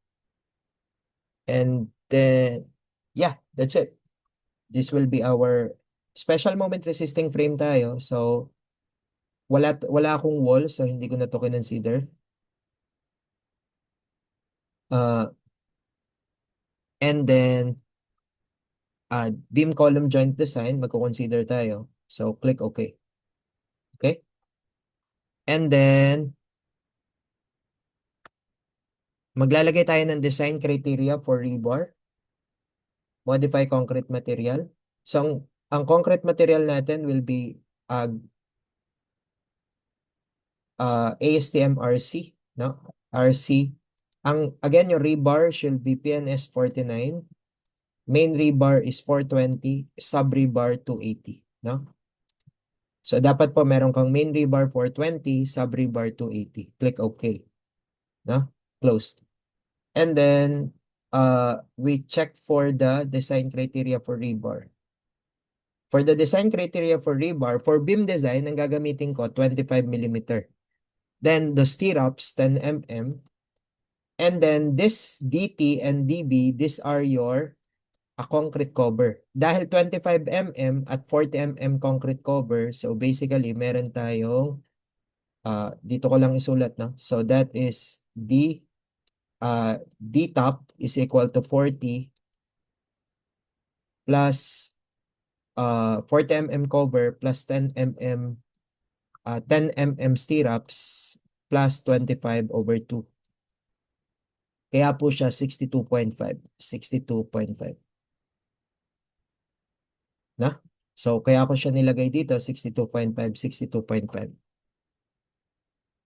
And then, yeah, that's it. This will be our special moment resisting frame tayo. So, wala akong wall, so hindi ko na to consider. And then, beam column joint design, magko-consider tayo. So, click OK. Okay? And then, maglalagay tayo ng design criteria for rebar. Modify concrete material. So, ang concrete material natin will be ASTM RC, no? RC. Again, yung rebar should be PNS 49. Main rebar is 420, sub rebar 280, no? So, dapat po meron kang main rebar 420, sub rebar 280. Click OK, no? Closed. And then, we check for the design criteria for rebar. For the design criteria for rebar, for beam design, ang gagamitin ko, 25 mm. Then, the stirrups, 10 mm. And then, this DT and DB, these are your concrete cover. Dahil 25 mm at 40 mm concrete cover, so basically, meron tayong, dito ko lang isulat, no? So, that is D top is equal to 40 plus 40 mm cover plus 10 mm 10 mm stirrups plus 25 over 2. Kaya po siya 62.5. 62.5. Na? So, kaya ko siya nilagay dito, 62.5, 62.5.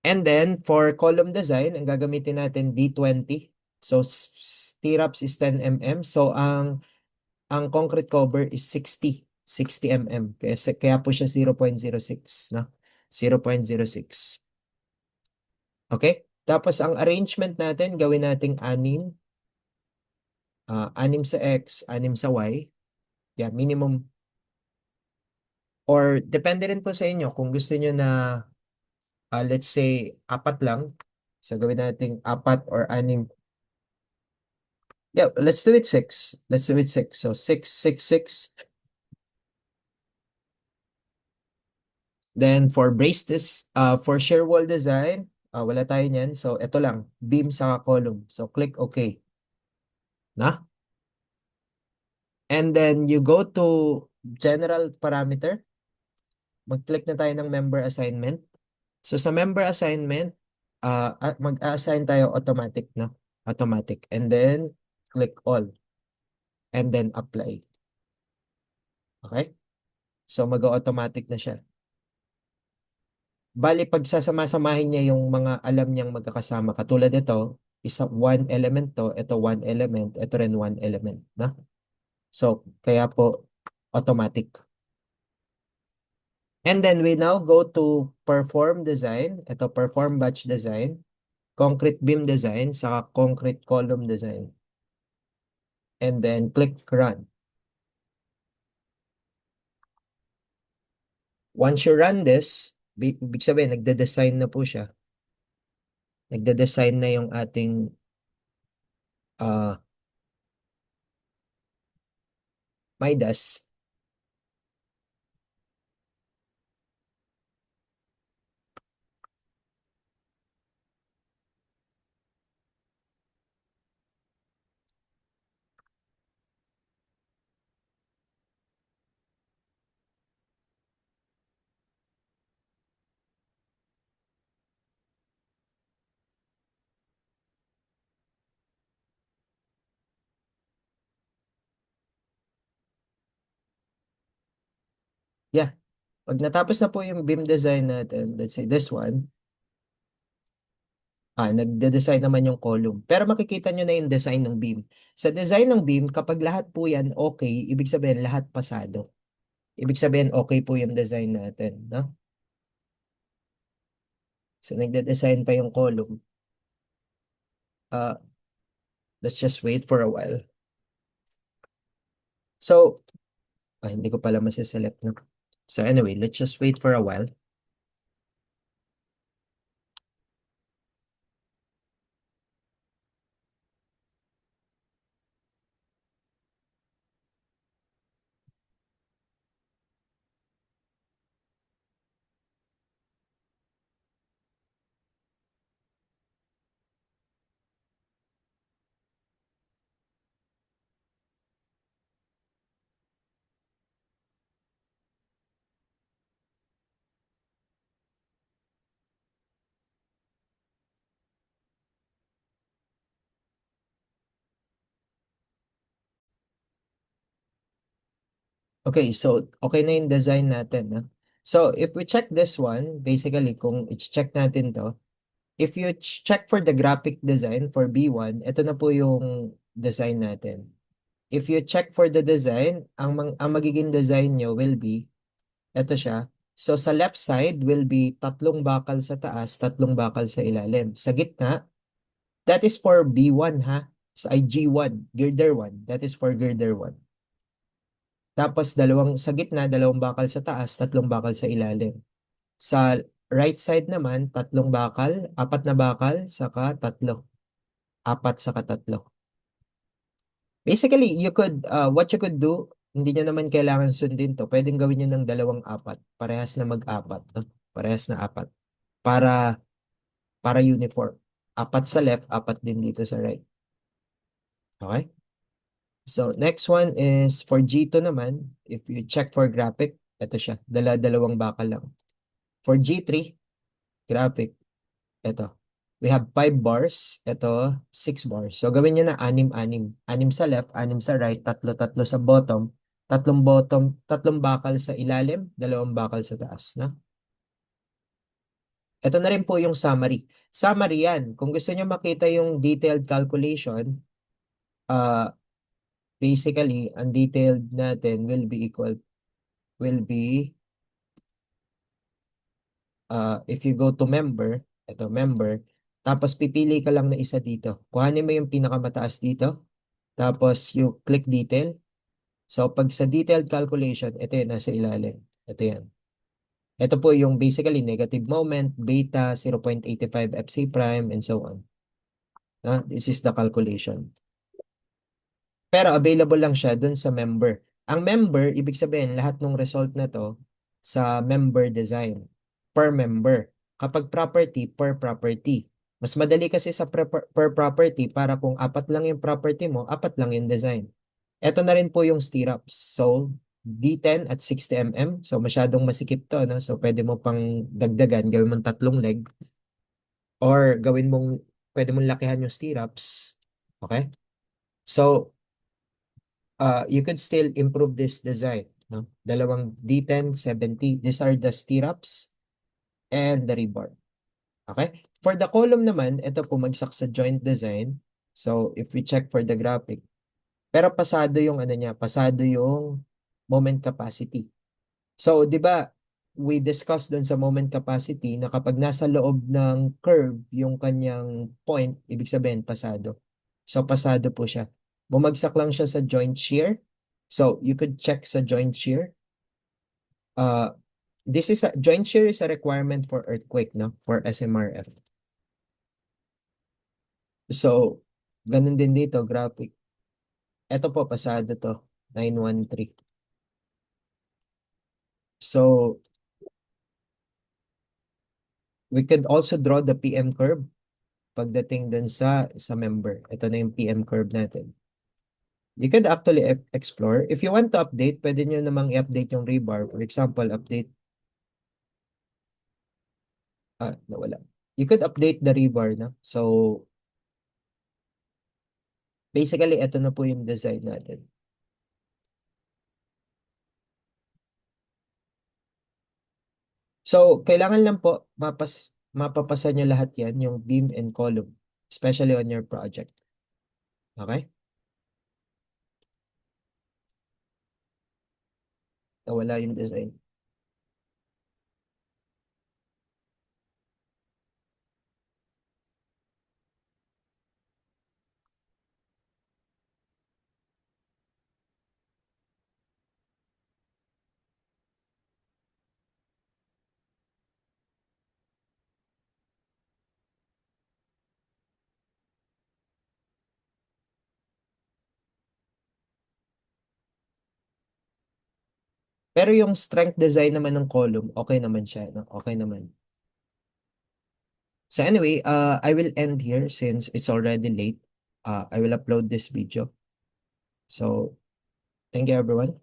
And then, for column design, ang gagamitin natin, D20. So, stirrups is 10 mm. So, ang concrete cover is 60 mm. Kaya po siya 0.06, no? 0.06. Okay? Tapos, ang arrangement natin, gawin nating 6. 6 sa X, 6 sa Y. Yeah, minimum. Or, depende rin po sa inyo. Kung gusto nyo na, let's say, 4 lang. So, gawin nating 4 or 6. Yeah, let's do it 6. Let's do it 6. So, 6, 6, 6. Then, for for shear wall design, wala tayo niyan. So, ito lang. Beam sa column. So, click OK. Na? And then, you go to general parameter. Mag-click na tayo ng member assignment. So, sa member assignment, mag-assign tayo automatic, no? Automatic. And then, click all. And then, apply. Okay? So, mag-automatic na siya. Bali, pag sasama-samahin niya yung mga alam niyang magkakasama, katulad ito, isa one element to, ito one element, ito rin one element, na? So, kaya po, automatic. And then we now go to perform design. Ito, perform batch design, concrete beam design, saka concrete column design. And then click run. Once you run this, ibig sabihin, nagde-design na po siya. Nagde-design na yung ating Midas. Yeah. Pag natapos na po yung beam design natin, let's say this one, nagde-design naman yung column. Pero makikita nyo na yung design ng beam. Sa design ng beam, kapag lahat po yan okay, ibig sabihin lahat pasado. Ibig sabihin okay po yung design natin, no? So nagde-design pa yung column. Uh, let's just wait for a while. So, hindi ko pala masiselect, no? So anyway, let's just wait for a while. Okay, so okay na yung design natin, no? So if we check this one, basically kung i-check natin to, if you check for the graphic design for B1, ito na po yung design natin. If you check for the design, ang magiging design nyo will be, ito siya. So sa left side will be tatlong bakal sa taas, tatlong bakal sa ilalim. Sa gitna, that is for B1 ha. Sa G1, girder 1. That is for girder 1. Tapos sa gitna, dalawang bakal sa taas, tatlong bakal sa ilalim. Sa right side naman, tatlong bakal, apat na bakal, saka tatlo. Apat saka tatlo. Basically, what you could do, hindi nyo naman kailangan sundin to. Pwedeng gawin nyo ng dalawang apat. Parehas na mag-apat. No? Parehas na apat. Para, para uniform. Apat sa left, apat din dito sa right. Okay? So, next one is for G2 naman. If you check for graphic, ito siya. Dalawang bakal lang. For G3, graphic, ito. We have 5 bars. Ito, 6 bars. So, gawin nyo na 6-6. 6 sa left, 6 sa right, tatlo sa bottom. Tatlong bakal sa ilalim, dalawang bakal sa taas. No? Ito na rin po yung summary. Summary yan. Kung gusto nyo makita yung detailed calculation, uh, basically, ang detailed natin will be if you go to member, ito member, tapos pipili ka lang na isa dito. Kuhanin mo yung pinakamataas dito, tapos you click detail. So pag sa detailed calculation, ito yun, nasa ilalim. Ito yan. Ito po yung basically negative moment, beta, 0.85 FC prime, and so on. This is the calculation. Pero available lang siya dun sa member. Ang member, ibig sabihin, lahat ng result na to sa member design. Per member. Kapag property, per property. Mas madali kasi sa per property para kung apat lang yung property mo, apat lang yung design. Ito na rin po yung stirrups. So, D10 at 60 mm. So, masyadong masikip to. No? So, pwede mo pang dagdagan. Gawin mong tatlong leg. Or pwede mong lakihan yung stirrups. Okay? So, you could still improve this design. No? Dalawang D10, 70. These are the stirrups and the rebar. Okay? For the column naman, ito pumagsak sa joint design. So, if we check for the graphic, pero pasado yung pasado yung moment capacity. So, di ba, we discussed dun sa moment capacity na kapag nasa loob ng curve yung kanyang point, ibig sabihin pasado. So pasado po siya. Bumagsak lang siya sa joint shear. So you could check sa joint shear. This is a joint shear is a requirement for earthquake, no? For SMRF. So, ganun din dito, graphic. Ito po, pasado to, 913. So, we could also draw the PM curve pagdating dun sa member. Ito na yung PM curve natin. You could actually explore. If you want to update, pwede nyo namang i-update yung rebar. For example, update. Nawala. You could update the rebar, no? So, basically, ito na po yung design natin. So, kailangan lang po mapapasa nyo lahat yan, yung beam and column, especially on your project. Okay? Nawala yung design. Pero yung strength design naman ng column, okay naman siya, no? Okay naman. So anyway, I will end here since it's already late. I will upload this video. So, thank you everyone.